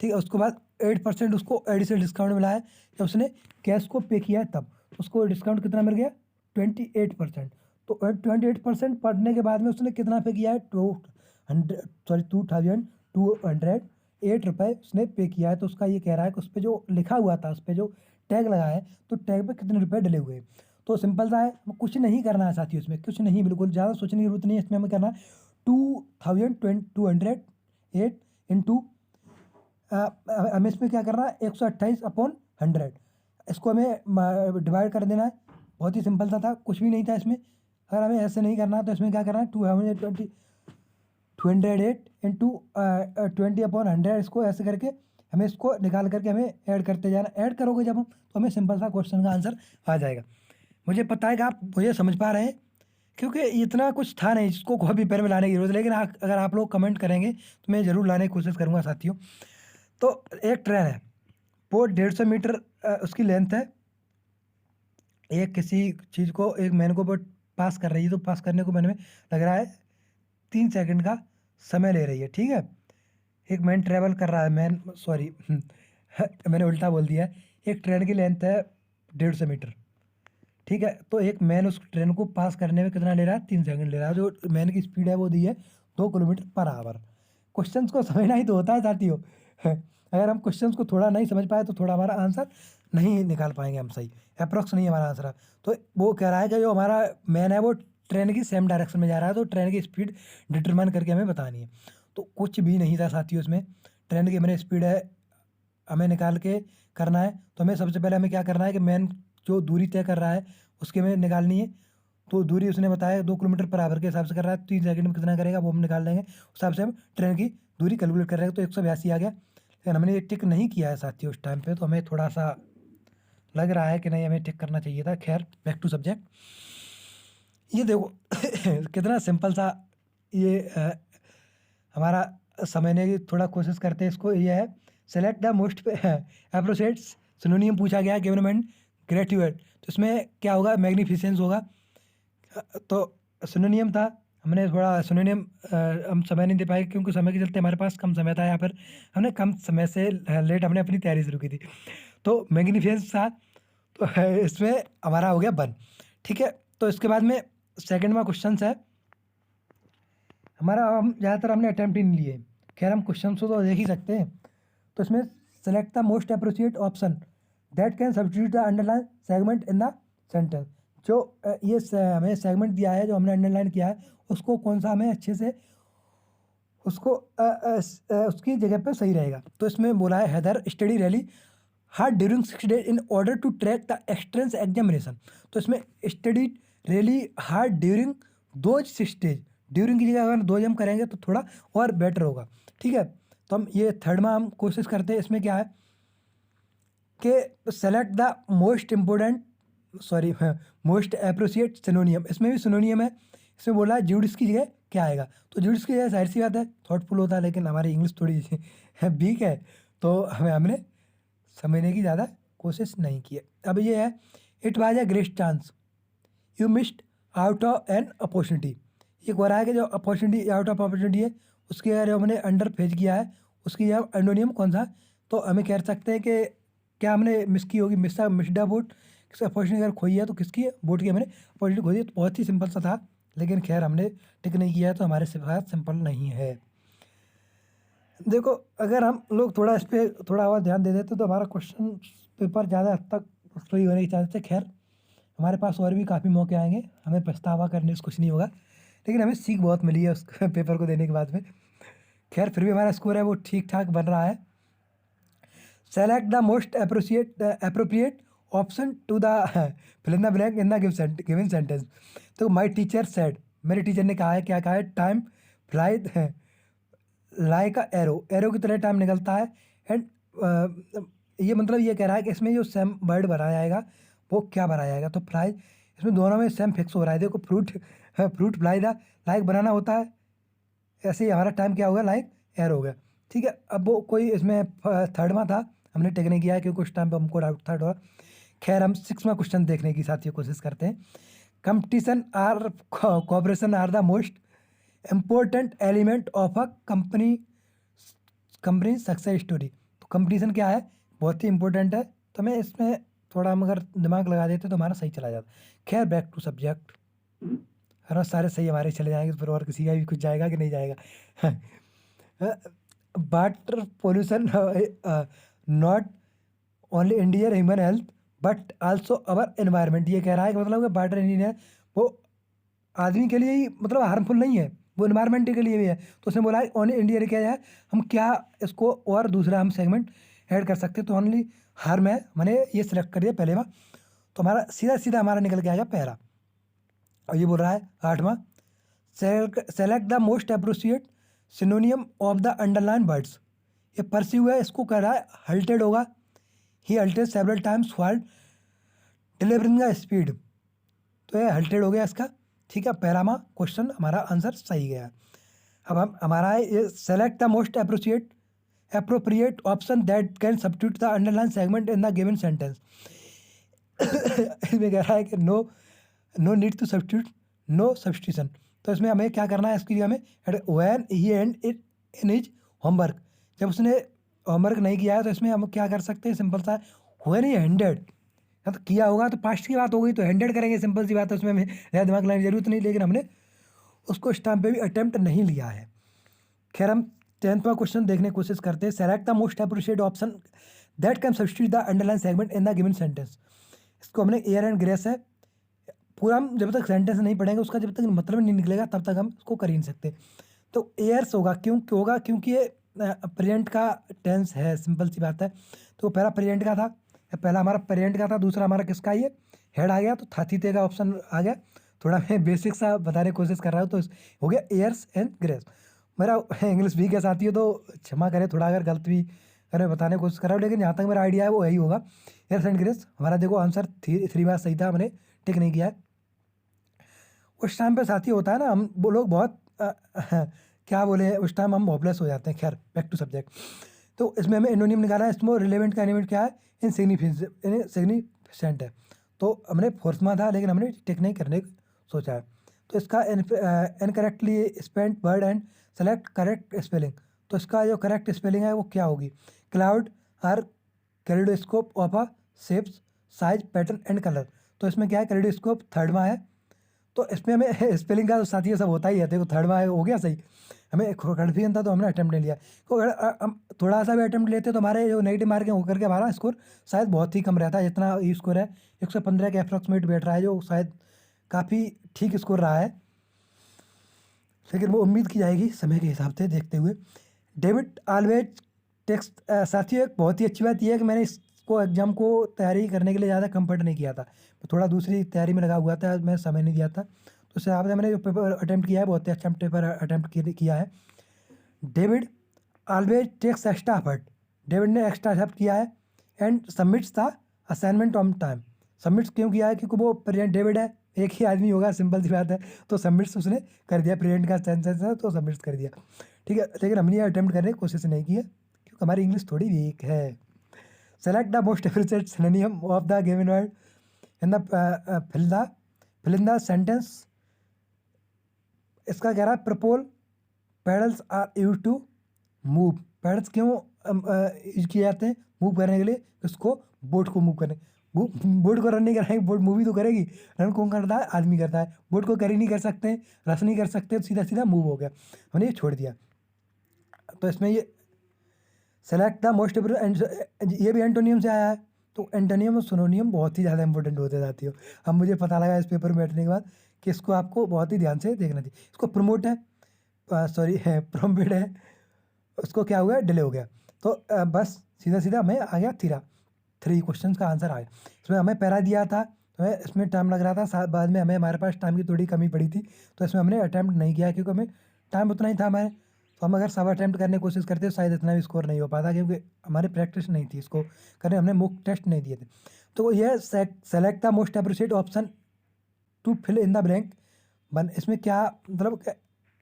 Speaker 1: ठीक है। उसके बाद 8% उसको एडिशनल डिस्काउंट मिला है जब उसने कैश को पे किया है तब। उसको डिस्काउंट कितना मिल गया? 28%। तो 28% पढ़ने के बाद में उसने कितना पे किया है? 2208 रुपये उसने पे किया है। तो उसका ये कह रहा है कि उस पर जो लिखा हुआ था, उस पर जो टैग लगा है, तो टैग पे कितने रुपए डले हुए। तो सिंपल सा है, कुछ नहीं करना है साथियों, इसमें कुछ नहीं, बिल्कुल ज़्यादा सोचने की जरूरत नहीं है। इसमें हमें करना है 2208 इंटू, हमें इसमें क्या करना है, 128/100। इसको हमें डिवाइड कर देना है। बहुत ही सिंपल सा था, कुछ भी नहीं था इसमें। अगर हमें ऐसे नहीं करना है तो इसमें क्या करना है, 208 इंटू 20/100, इसको ऐसे करके हमें इसको निकाल करके हमें ऐड करते जाना। ऐड करोगे जब हम, तो हमें सिंपल सा क्वेश्चन का आंसर आ जाएगा। मुझे पता है कि आप मुझे समझ पा रहे हैं, क्योंकि इतना कुछ था नहीं जिसको कॉपी पेन में लाने की जरूरत। लेकिन अगर आप लोग कमेंट करेंगे तो मैं ज़रूर लाने की कोशिश करूँगा साथियों। तो एक ट्रेन है, वो 150 मीटर उसकी लेंथ है। एक किसी चीज़ को, एक मैन को वो पास कर रही है, तो पास करने को मैंने में लग रहा है 3 सेकंड का समय ले रही है, ठीक है। एक मैन ट्रेवल कर रहा है, सॉरी मैंने उल्टा बोल दिया है। एक ट्रेन की लेंथ है 150 मीटर, ठीक है। तो एक मैन उस ट्रेन को पास करने में कितना ले रहा है? 3 सेकंड ले रहा है। जो मैन की स्पीड है वो दी है 2 किलोमीटर पर आवर। क्वेश्चंस को समझना ही तो होता है साथियों। अगर हम क्वेश्चंस को थोड़ा नहीं समझ पाए तो थोड़ा हमारा आंसर नहीं निकाल पाएंगे हम सही। अप्रॉक्स नहीं हमारा आंसर है। तो वो कह रहा है कि जो हमारा मैन है वो ट्रेन की सेम डायरेक्शन में जा रहा है, तो ट्रेन की स्पीड डिटरमाइन करके हमें बतानी है। तो कुछ भी नहीं था साथियों इसमें। ट्रेन की मैंने स्पीड है, हमें निकाल के करना है। तो हमें सबसे पहले हमें क्या करना है कि मैन जो दूरी तय कर रहा है उसके में निकालनी है। तो दूरी उसने बताया 2 किलोमीटर पर आवर के हिसाब से कर रहा है, 3 सेकंड में कितना करेगा वो हम निकाल लेंगे। उस हिसाब से हम ट्रेन की दूरी कैलकुलेट कर रहे हैं। तो 182 आ गया। लेकिन हमने ये टिक नहीं किया है साथियों उस टाइम पे, तो हमें थोड़ा सा लग रहा है कि नहीं, हमें टिक करना चाहिए था। खैर, बैक टू सब्जेक्ट। ये देखो कितना सिंपल सा ये हमारा समझने की थोड़ा कोशिश करते हैं इसको। ये है, सेलेक्ट द मोस्ट अप्रोसेट्स सिनोनियम पूछा गया है, गिवन ग्रेट्यूएट। तो इसमें क्या होगा? मैग्निफिसेंस होगा। तो सिनोनियम था, हमने थोड़ा सिनोनियम हम समय नहीं दे पाए, क्योंकि समय के चलते हमारे पास कम समय था, या फिर हमने कम समय से लेट हमने अपनी तैयारी शुरू की थी। तो मैग्निफिसेंस था, तो इसमें हमारा हो गया 1, ठीक है। तो इसके बाद में सेकंड में क्वेश्चन है हमारा, हम ज़्यादातर हमने अटैम्प्ट ही नहीं लिए। खैर, हम क्वेश्चन को तो देख ही सकते हैं। तो इसमें select the most appropriate option that can substitute the underline segment in the sentence. जो हमें सेगमेंट दिया है, जो हमने अंडरलाइन किया है, उसको कौन सा हमें अच्छे से उसको उसकी जगह पर सही रहेगा। तो इसमें बोला है, हैदर study really hard during 6 days in order to track the entrance examination. तो इसमें study really hard during those 6 days, during की जगह अगर 2 हम करेंगे तो थोड़ा और बेटर होगा, ठीक है। तो हम ये थर्ड में हम कोशिश करते हैं। इसमें क्या है कि select the most important, sorry most appropriate सिनोनियम। इसमें भी सिनोनियम है। इसमें बोला है ज्यूडिस की जगह क्या आएगा। तो ज्यूडिस की जगह जाहिर सी बात है थॉटफुल होता है, लेकिन हमारी इंग्लिश थोड़ी वीक है, तो हमने समझने की ज़्यादा कोशिश नहीं की है। अब ये है, it was a great chance you missed out of an opportunity. ये कह रहा है कि जो अपॉर्चुनिटी, आउट ऑफ अपॉर्चुनिटी है, उसके जो हमने अंडर फेज किया है, उसकी जगह एंडोनियम कौन सा। तो हमें कह सकते हैं कि क्या हमने मिस की होगी, मिस्डा बोट, किसी अपॉर्चुनिटी अगर खोई है तो किसकी बोट की हमने अपॉर्चुनिटी खोई है। तो बहुत ही सिंपल सा था, लेकिन खैर हमने टिक नहीं किया है, तो हमारे साथ सिंपल नहीं है। देखो, अगर हम लोग थोड़ा इस पर थोड़ा और ध्यान दे देते तो हमारा क्वेश्चन पेपर ज़्यादा हद तक सही होने की चांस है। खैर, हमारे पास और भी काफ़ी मौके आएंगे, हमें पछतावा करने से कुछ नहीं होगा, लेकिन हमें सीख बहुत मिली है उस पेपर को देने के बाद में। खैर, फिर भी हमारा स्कोर है वो ठीक ठाक बन रहा है। Select the most appropriate option to the fill in the blank in the given sentence. तो माई टीचर सेड, मेरे टीचर ने कहा है, क्या कहा है? Time fly like a arrow की तरह टाइम निकलता है। एंड ये मतलब ये कह रहा है कि इसमें जो सेम वर्ड भरा जाएगा वो क्या भरा जाएगा, तो फ्राइज इसमें दोनों में सेम फिक्स हो रहा है। देखो फ्रूट फ्लाई था, लाइक बनाना होता है, ऐसे ही हमारा टाइम क्या होगा, लाइक एयर हो गया। ठीक है, अब वो कोई इसमें थर्ड में था, हमने टेक नहीं किया है क्योंकि उस टाइम पे हमको डाउट था थोड़ा। खैर हम 6वां क्वेश्चन देखने की साथ ये कोशिश करते हैं। Competition are cooperation are the most important element of a company success story. तो कंपटीशन क्या है, बहुत ही इंपॉर्टेंट है, तो मैं इसमें थोड़ा हम अगर दिमाग लगा देते तो हमारा सही चला जाता। खैर बैक टू सब्जेक्ट, हर सारे सही हमारे चले जाएंगे, फिर और किसी का भी कुछ जाएगा कि नहीं जाएगा। Water pollution not only injure human health but also our environment. ये कह रहा है कि मतलब कि वाटर इंडियन वो आदमी के लिए ही मतलब हार्मफुल नहीं है, वो एनवायरनमेंट के लिए भी है। तो उसने बोला ओनली इंडिया क्या है, हम क्या इसको और दूसरा हम सेगमेंट ऐड कर सकते हैं, तो ओनली हार्म है, मैंने ये सिलेक्ट कर दिया पहले बार। तो हमारा सीधा सीधा हमारा निकल के आएगा पहला। और ये बोल रहा है 8वां, select the most appropriate synonym of the underline words. ये परस्यू है, इसको कह रहा है हल्टेड होगा, he halted several times while delivering the speech. तो ये हल्टेड हो गया इसका। ठीक है, पहला क्वेश्चन हमारा आंसर सही गया। अब हम हमारा है ये select the most appropriate option that can substitute the underline segment in the given sentence. इसमें कह रहा है कि no need to substitute, no substitution. तो इसमें हमें क्या करना है, इसके लिए हमें when he end it in his homework, जब उसने होमवर्क नहीं किया है तो इसमें हम क्या कर सकते हैं, सिंपल सा व्हेन ही हैंडेड, तो किया होगा तो पास्ट की बात हो गई तो हैंडेड करेंगे, सिंपल सी बात है, उसमें हमें ज़्यादा दिमाग लगाने की जरूरत नहीं, लेकिन हमने उसको इस टाइम पे भी अटेम्प्ट नहीं लिया है। खैर हम 10वां क्वेश्चन देखने की कोशिश करते हैं। Select the most appropriate option that can substitute the underline segment in the given sentence. इसको हमने एयर एंड ग्रेस है, पूरा हम जब तक सेंटेंस नहीं पढ़ेंगे उसका जब तक मतलब नहीं निकलेगा तब तक हम इसको कर ही नहीं सकते। तो एयर्स होगा, क्यों होगा, क्योंकि ये प्रेजेंट का टेंस है, सिंपल सी बात है। तो पहला प्रेजेंट का था, पहला हमारा प्रेजेंट का था, दूसरा हमारा किसका, ये हेड आ गया, तो थाथीते का ऑप्शन आ गया। थोड़ा मैं बेसिक सा बताने की कोशिश कर रहा हूँ, तो हो गया एयर्स एंड ग्रेस। मेरा इंग्लिश वीक है साथियों, तो क्षमा करें थोड़ा अगर गलत भी अगर मैं बताने की कोशिश कर रहा हूँ, लेकिन जहाँ तक मेरा आइडिया है वो यही होगा, एयर्स एंड ग्रेस। हमारा देखो आंसर 3 बार सही था, हमने टिक नहीं किया है। उस टाइम पे साथी होता है ना, हम वो लोग बहुत क्या बोले, उस टाइम हम होपलेस हो जाते हैं। खैर बैक टू सब्जेक्ट। तो इसमें हमें एनोनिम निकालना है, इसमें रिलेवेंट का एलिमेंट क्या है, इनसिग्निफिकेंट है। तो हमने फोर्थ में था लेकिन हमने टिक नहीं करने का सोचा है। तो इसका incorrectly spent word and select correct spelling. तो इसका जो करेक्ट स्पेलिंग है वो क्या होगी, cloud are kaleidoscope of a shapes size pattern and colour. तो इसमें क्या है, कैलिडोस्कोप थर्ड में है, तो इसमें हमें स्पेलिंग का साथी सब होता ही है। देखो थर्ड में हो गया सही, हमें कन्फ्यूजन था तो हमने अटेम्प्ट नहीं लिया। तो अगर हम थोड़ा सा भी अटेम्प्ट लेते तो हमारे जो नेगेटिव मार्किंग होकर के हमारा स्कोर शायद बहुत ही कम रहता है। जितना ई स्कोर है 115 के अप्रॉक्सीमेट बैठ रहा है, जो शायद काफ़ी ठीक स्कोर रहा है, लेकिन वो उम्मीद की जाएगी समय के हिसाब से देखते हुए। डेविड ऑलवेज टेक्स्ट साथियों, एक बहुत ही अच्छी बात यह है कि मैंने इसको एग्जाम को तैयारी करने के लिए ज़्यादा कंफर्ट नहीं किया था, थोड़ा दूसरी तैयारी में लगा हुआ था, मैं समय नहीं दिया था। तो उससे आप मैंने जो पेपर अटैम्प्ट किया है बहुत ही अच्छा पेपर अटैम्प्ट किया है। David always takes extra effort, David ने एक्स्ट्रा एफर्ट किया है and submits the assignment on time. Submits क्यों किया है, क्योंकि वो प्रेजेंट डेविड है, एक ही आदमी होगा, सिंपल सी बात है। तो सबमिट्स उसने कर दिया, प्रेजेंट का सेंसेंस है तो सबमिट्स कर दिया। ठीक है, लेकिन हमने ये अटैम्प्ट करने की कोशिश नहीं की है क्योंकि हमारी इंग्लिश थोड़ी वीक है। Select the most efficient synonym of the given word in the fill in the sentence. इसका कह रहा है propel paddles are use to move. Paddles क्यों यूज किए जाते हैं, मूव करने के लिए, इसको बोट को मूव करने, बोट को रन नहीं कराएंगे, बोट मूव ही तो करेगी, रन कौन करता है, आदमी करता है। बोट को कैरी नहीं कर सकते, रस नहीं कर सकते, तो सीधा सीधा मूव हो गया, हमने ये छोड़ दिया। तो इसमें ये सेलेक्ट द मोस्ट, ये भी एंटोनियम से आया है। तो एंटोनियम और सिनोनियम बहुत ही ज़्यादा इंपॉर्टेंट होते जाती हो। अब मुझे पता लगा इस पेपर में बैठने के बाद कि इसको आपको बहुत ही ध्यान से देखना चाहिए। इसको प्रमोट है, सॉरी है प्रोम्बिड है, उसको क्या हुआ, डिले हो गया। तो बस सीधा सीधा हमें आ गया 3 क्वेश्चन का आंसर आ गया। इसमें हमें पैरा दिया था, तो इसमें टाइम लग रहा था, बाद में हमें हमारे पास टाइम की थोड़ी कमी पड़ी थी, तो इसमें हमने अटैम्प्ट नहीं किया क्योंकि हमें टाइम उतना ही था हमारे। तो हम अगर सब अटैम्प्ट करने की कोशिश करते तो शायद इतना भी स्कोर नहीं हो पाता, क्योंकि हमारी प्रैक्टिस नहीं थी इसको करने, हमने मॉक टेस्ट नहीं दिए थे। तो यह select the most appreciate option to fill in the blank. One इसमें क्या मतलब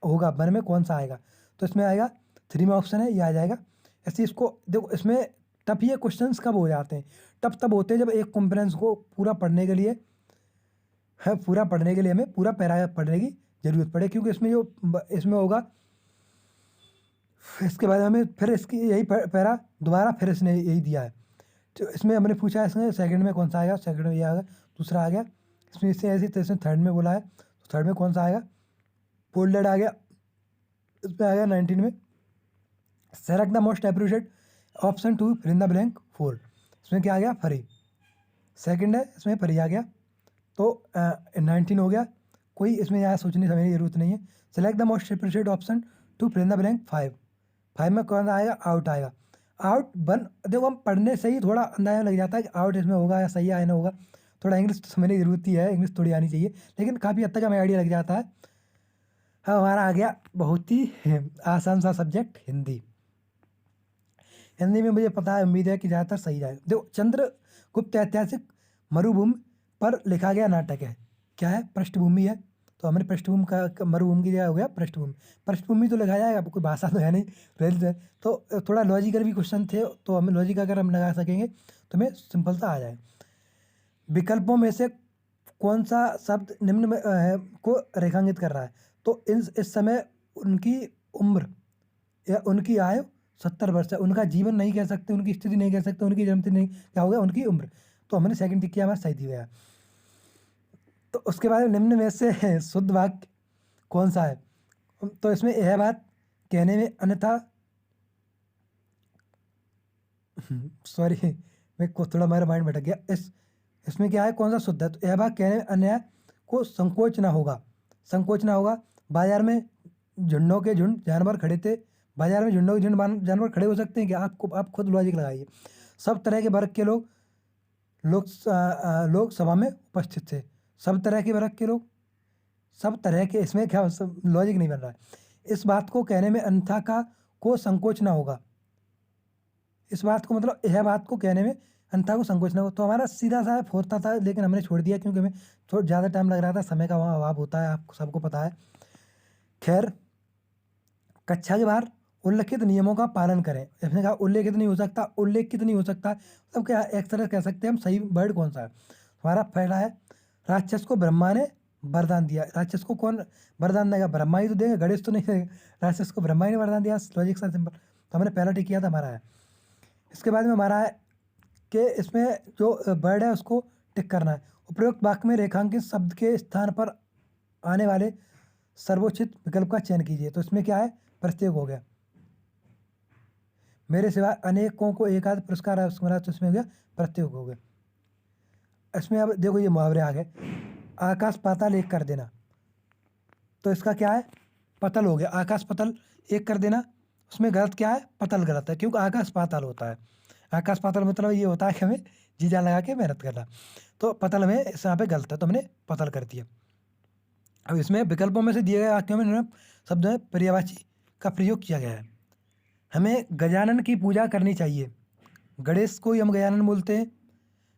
Speaker 1: होगा, वन में कौन सा आएगा, तो इसमें आएगा 3 में ऑप्शन है, ये आ जाएगा। ऐसे इसको देखो, इसमें टफ ये क्वेश्चंस कब हो जाते हैं, टफ तब होते हैं जब एक कॉम्पोनेंट्स को पूरा पढ़ने के लिए है, पूरा पढ़ने के लिए हमें पूरा पैरा पढ़ने की ज़रूरत पड़े, क्योंकि इसमें जो इसमें होगा, इसके बाद हमें फिर इसकी यही पैरा दोबारा फिर इसने यही दिया है। तो इसमें हमने पूछा इसमें सेकंड में कौन सा आएगा, सेकंड में ये आ गया, दूसरा आ गया, इसमें इससे ऐसे तैसे थर्ड में बोला है, तो थर्ड में कौन सा आएगा, फोल्डेड आ गया, इसमें आ गया 19 में select the most appropriate option to fill in the blank 4। इसमें क्या आ गया, फरी, सेकंड है इसमें फरी आ गया, तो 19 हो गया। कोई इसमें यहाँ सोचने समझने की जरूरत नहीं है। Select the most appropriate option to fill in the blank 5। 5 में कौन सा आएगा, आउट आएगा। आउट वन, देखो हम पढ़ने से ही थोड़ा अंदाजा लग जाता है कि आउट इसमें होगा या सही आया ना होगा। थोड़ा इंग्लिश तो समझने की जरूरत ही है, इंग्लिश थोड़ी आनी चाहिए, लेकिन काफ़ी हद तक हमें आइडिया लग जाता है। हाँ, हमारा आ गया बहुत ही आसान सा सब्जेक्ट हिंदी। हिंदी में मुझे पता है, उम्मीद है कि ज़्यादातर सही जाएगा। देखो, चंद्रगुप्त ऐतिहासिक मरुभूमि पर लिखा गया नाटक है, क्या है, पृष्ठभूमि है। तो हमने पृष्ठभूमि का मरुभूमि की जगह हो गया पृष्ठभूमि। पृष्ठभूमि तो लिखा जाएगा, कोई भाषा तो है नहीं, रेल है। तो थोड़ा लॉजिकल भी क्वेश्चन थे, तो हमें लॉजिक अगर हम लगा सकेंगे तो हमें सिंपल सा आ जाए। विकल्पों में से कौन सा शब्द निम्न में को रेखांकित कर रहा है, तो इस समय उनकी उम्र या उनकी आयु 70 वर्ष है। उनका जीवन नहीं कह सकते, उनकी स्थिति नहीं कह सकते, उनकी जन्मतिथि नहीं, क्या होगा, उनकी उम्र। तो हमने सेकंड टिक किया, हमारा सही दिया। तो उसके बाद निम्न में से शुद्ध वाक्य कौन सा है, तो इसमें यह बात कहने में अन्यथा सॉरी मैं को थोड़ा मेरा माइंड भटक गया। इसमें क्या है, कौन सा शुद्ध है, तो यह बात कहने में अन्य को संकोच ना होगा, संकोच ना होगा। बाजार में झुंडों के झुंड जानवर खड़े थे, बाजार में झुंडों के झुंड जानवर खड़े हो सकते हैं क्या, आप खुद लॉजिक लगाइए। सब तरह के वर्ग के लोग सभा में उपस्थित थे। सब तरह के वर्ग के लोग, सब तरह के, इसमें क्या लॉजिक नहीं बन रहा है। इस बात को कहने में अन्यथा का को संकोच ना होगा, इस बात को मतलब यह बात को कहने में अन्यथा को संकोच ना हो। तो हमारा सीधा सा फोर्थ था, लेकिन हमने छोड़ दिया क्योंकि हमें थोड़ा ज़्यादा टाइम लग रहा था, समय का वहाँ अभाव होता है, आपको सबको पता है। खैर, कक्षा के बाहर उल्लिखित नियमों का पालन करें। इसने कहा उल्लेखित नहीं हो सकता, उल्लेखित नहीं हो सकता, मतलब क्या एक तरह कह सकते हैं हम, सही वर्ड कौन सा है। हमारा पहला है, राक्षस को ब्रह्मा ने वरदान दिया। राक्षस को कौन वरदान देगा, ब्रह्मा ही तो देंगे, गणेश तो नहीं देंगे। राक्षस को ब्रह्मा ही ने वरदान दिया, लॉजिक सा सिंपल। तो हमने पहला टिक किया था, हमारा है। इसके बाद में हमारा है कि इसमें जो वर्ड है उसको टिक करना है। उपरोक्त वाक्य में रेखांकित शब्द के स्थान पर आने वाले सर्वोचित विकल्प का चयन कीजिए। तो इसमें क्या है, प्रत्येक हो गया। मेरे सिवा अनेकों को एक आध पुरस्कार है उसमें, तो इसमें हो गया प्रत्येक हो गया। इसमें अब देखो ये मुहावरे आ गए, आकाश पाताल एक कर देना, तो इसका क्या है, पतल हो गया। आकाश पतल एक कर देना, उसमें गलत क्या है, पतल गलत है, क्योंकि आकाश पाताल होता है। आकाश पाताल मतलब ये होता है कि हमें जी जान लगा के मेहनत करना, तो पतल में इस यहाँ पे गलत है, तो हमने पतल कर दिया। अब इसमें विकल्पों में से दिए गए वाक्यों में शब्द में पर्यायवाची का प्रयोग किया गया है। हमें गजानन की पूजा करनी चाहिए, गणेश को ही हम गजानन बोलते हैं।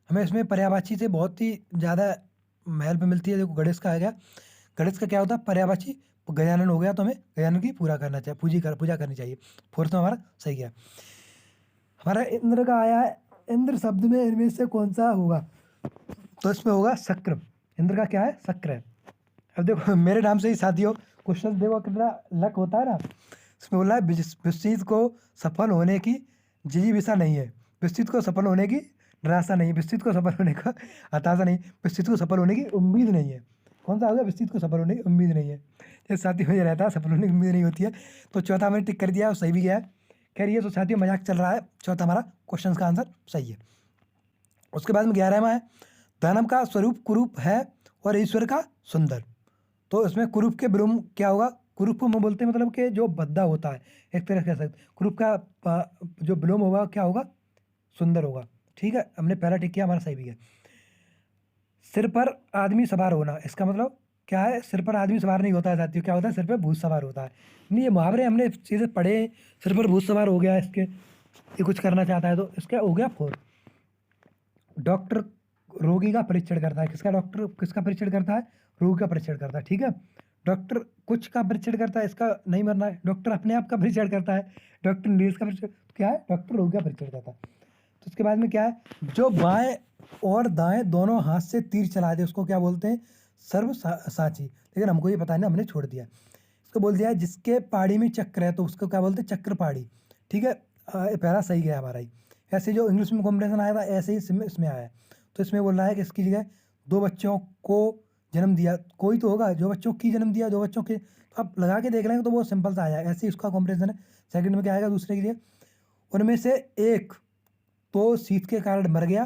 Speaker 1: हमें इसमें पर्यायवाची से बहुत ही ज़्यादा हेल्प मिलती है। देखो गणेश का आ गया, गणेश का क्या होता है, पर्यायवाची, गजानन हो गया, तो हमें गजानन की पूजा करना चाहिए, पूजा करनी चाहिए। फोर्थ में हमारा सही गया। हमारा इंद्र का आया है, इंद्र शब्द में इनमें से कौन सा होगा, तो इसमें होगा शक्र। इंद्र का क्या है, शक्र है। अब देखो मेरे नाम से ही साथियों क्वेश्चन देखो कितना लक होता है ना। इसमें बोला है विस्तृत को सफल होने की जिजीविषा नहीं है, विस्तृत को सफल होने की निराशा नहीं, विस्तृत को सफल होने का हताशा नहीं, विस्तृत को सफल होने की उम्मीद नहीं है। कौन सा होगा, विस्तृत को सफल होने की उम्मीद नहीं है। ये साथी मुझे रहता है, सफल होने की उम्मीद नहीं होती है। तो चौथा मैंने टिक कर दिया और सही भी गया है। खैर ये तो साथियों मजाक चल रहा है, चौथा हमारा क्वेश्चन का आंसर सही है। उसके बाद में 11वां है, धर्म का स्वरूप कुरूप है और ईश्वर का सुंदर। तो इसमें कुरूप के ब्रूम क्या होगा, कुरूप को हम बोलते हैं मतलब कि जो भद्दा होता है, एक तरह से कह सकते। कुरूप का जो ब्लोम होगा क्या होगा, सुंदर होगा। ठीक है, हमने पहला टिक किया, हमारा सही भी है। सिर पर आदमी सवार होना, इसका मतलब क्या है, सिर पर आदमी सवार नहीं होता है साथियों, क्या होता है, सिर पर भूत सवार होता है। नहीं, ये मुहावरे हमने चीज़ें पढ़े, सिर पर भूत सवार हो गया इसके, ये कुछ करना चाहता है तो इसका हो गया 4। डॉक्टर रोगी का परीक्षण करता है, किसका, डॉक्टर किसका परीक्षण करता है, रोगी का परीक्षण करता है, ठीक है। डॉक्टर कुछ का परीक्षण करता है, इसका नहीं मरना है। डॉक्टर अपने आप का परीक्षण करता है, डॉक्टर नील्स का परीक्षण, क्या है, डॉक्टर रोगी का परीक्षण करता है। तो उसके बाद में क्या है, जो बाएं और दाएं दोनों हाथ से तीर चला दे उसको क्या बोलते हैं, साची। लेकिन हमको ये पता नहीं, हमने छोड़ दिया। इसको बोल दिया है जिसके पहाड़ी में चक्र है तो उसको क्या बोलते हैं, चक्र पहाड़ी, ठीक है। पहला सही गया हमारा ही। ऐसे जो इंग्लिश में कॉम्बिनेशन आया था ऐसे ही इसमें आया है। तो इसमें बोल रहा है कि इसकी जगह 2 बच्चों को जन्म दिया, कोई तो होगा जो बच्चों की जन्म दिया, 2 बच्चों के, तो आप लगा के देख लेंगे तो वो सिंपल सा आ जाएगा। ऐसे ही उसका कॉम्बिनेशन है। सेकंड में क्या आएगा, दूसरे के लिए, उनमें से एक तो शीत के कारण मर गया।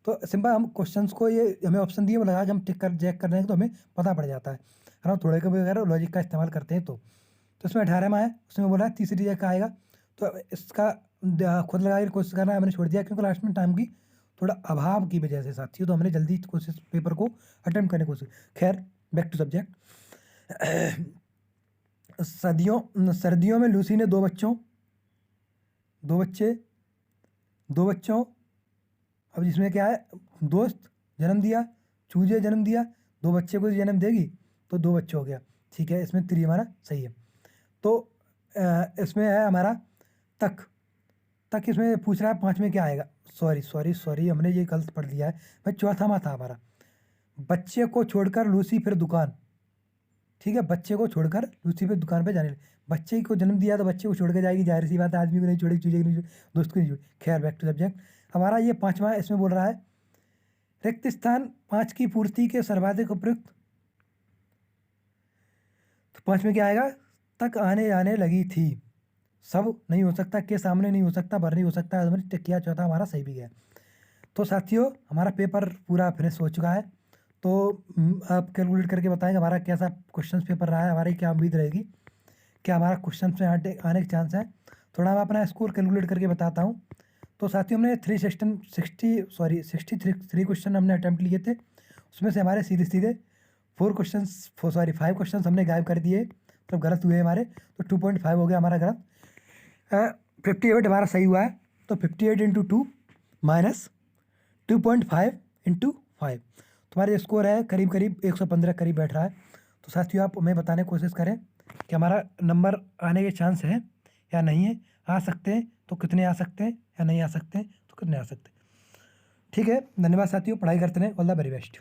Speaker 1: तो सिंपल हम क्वेश्चंस को, ये हमें ऑप्शन दिए, वो लगा के हम टिक कर चेक कर रहे हैं तो हमें पता पड़ जाता है। हम थोड़े के वगैरह लॉजिक का इस्तेमाल करते हैं। तो इसमें 18 में है, उसमें बोला है तीसरी जगह का आएगा। तो इसका खुद लगा के कोशिश करना है, हमने छोड़ दिया क्योंकि लास्ट में टाइम की थोड़ा अभाव की वजह से साथियों, तो हमने जल्दी कोशिश पेपर को अटेम्प्ट करने की कोशिश। खैर, बैक टू सब्जेक्ट। सर्दियों में लूसी ने 2 बच्चों, 2 बच्चे, 2 बच्चों, अब इसमें क्या है, दोस्त जन्म दिया, चूजे जन्म दिया, 2 बच्चे को जन्म देगी तो 2 बच्चे हो गया, ठीक है। इसमें 3 हमारा सही है। तो इसमें है हमारा तक, तक इसमें पूछ रहा है 5 में क्या आएगा, सॉरी हमने ये गलत पढ़ लिया है। भाई चौथा में था हमारा, बच्चे को छोड़कर लूसी फिर दुकान, ठीक है। बच्चे को छोड़कर लूसी फिर दुकान पे जाने लगी। बच्चे को जन्म दिया तो बच्चे को छोड़ के जाएगी, जाहिर सी बात है, आदमी को नहीं छोड़ेगी, चूजे को नहीं छोड़ेगी, दोस्त को नहीं छोड़ेगी। खैर, बैक टू सब्जेक्ट। हमारा ये 5वां है, इसमें बोल रहा है रिक्त स्थान 5 की पूर्ति के सर्वाधिक उपयुक्त। तो 5 में क्या आएगा, तक आने जाने लगी थी, सब नहीं हो सकता, के सामने नहीं हो सकता, भर नहीं हो सकता, हमने टिक किया, चौथा हमारा सही भी गया। तो साथियों, हमारा पेपर पूरा फिनिश हो चुका है। तो आप कैलकुलेट करके बताएंगे हमारा कैसा क्वेश्चन पेपर रहा है, हमारी क्या उम्मीद रहेगी, क्या हमारा क्वेश्चन में आने के चांस है। थोड़ा मैं अपना स्कोर कैलकुलेट करके बताता हूँ। तो साथियों, हमने 63 क्वेश्चन हमने अटैम्प्ट लिए थे, उसमें से हमारे सीधे सीधे 5 क्वेश्चन हमने गायब कर दिए, मतलब गलत हुए हमारे। तो 2.5 हो गया हमारा गलत। 58 हमारा सही हुआ है। तो 58 इंटू 2 माइनस 2.5 इंटू 5, तुम्हारे स्कोर है करीब करीब 115 करीब बैठ रहा है। तो साथियों, आप हमें बताने की कोशिश करें कि हमारा नंबर आने के चांस है या नहीं है, आ सकते हैं तो कितने आ सकते हैं, या नहीं आ सकते हैं तो कितने आ सकते हैं। ठीक है, धन्यवाद साथियों, पढ़ाई करते रहें, ऑल द वेरी बेस्ट।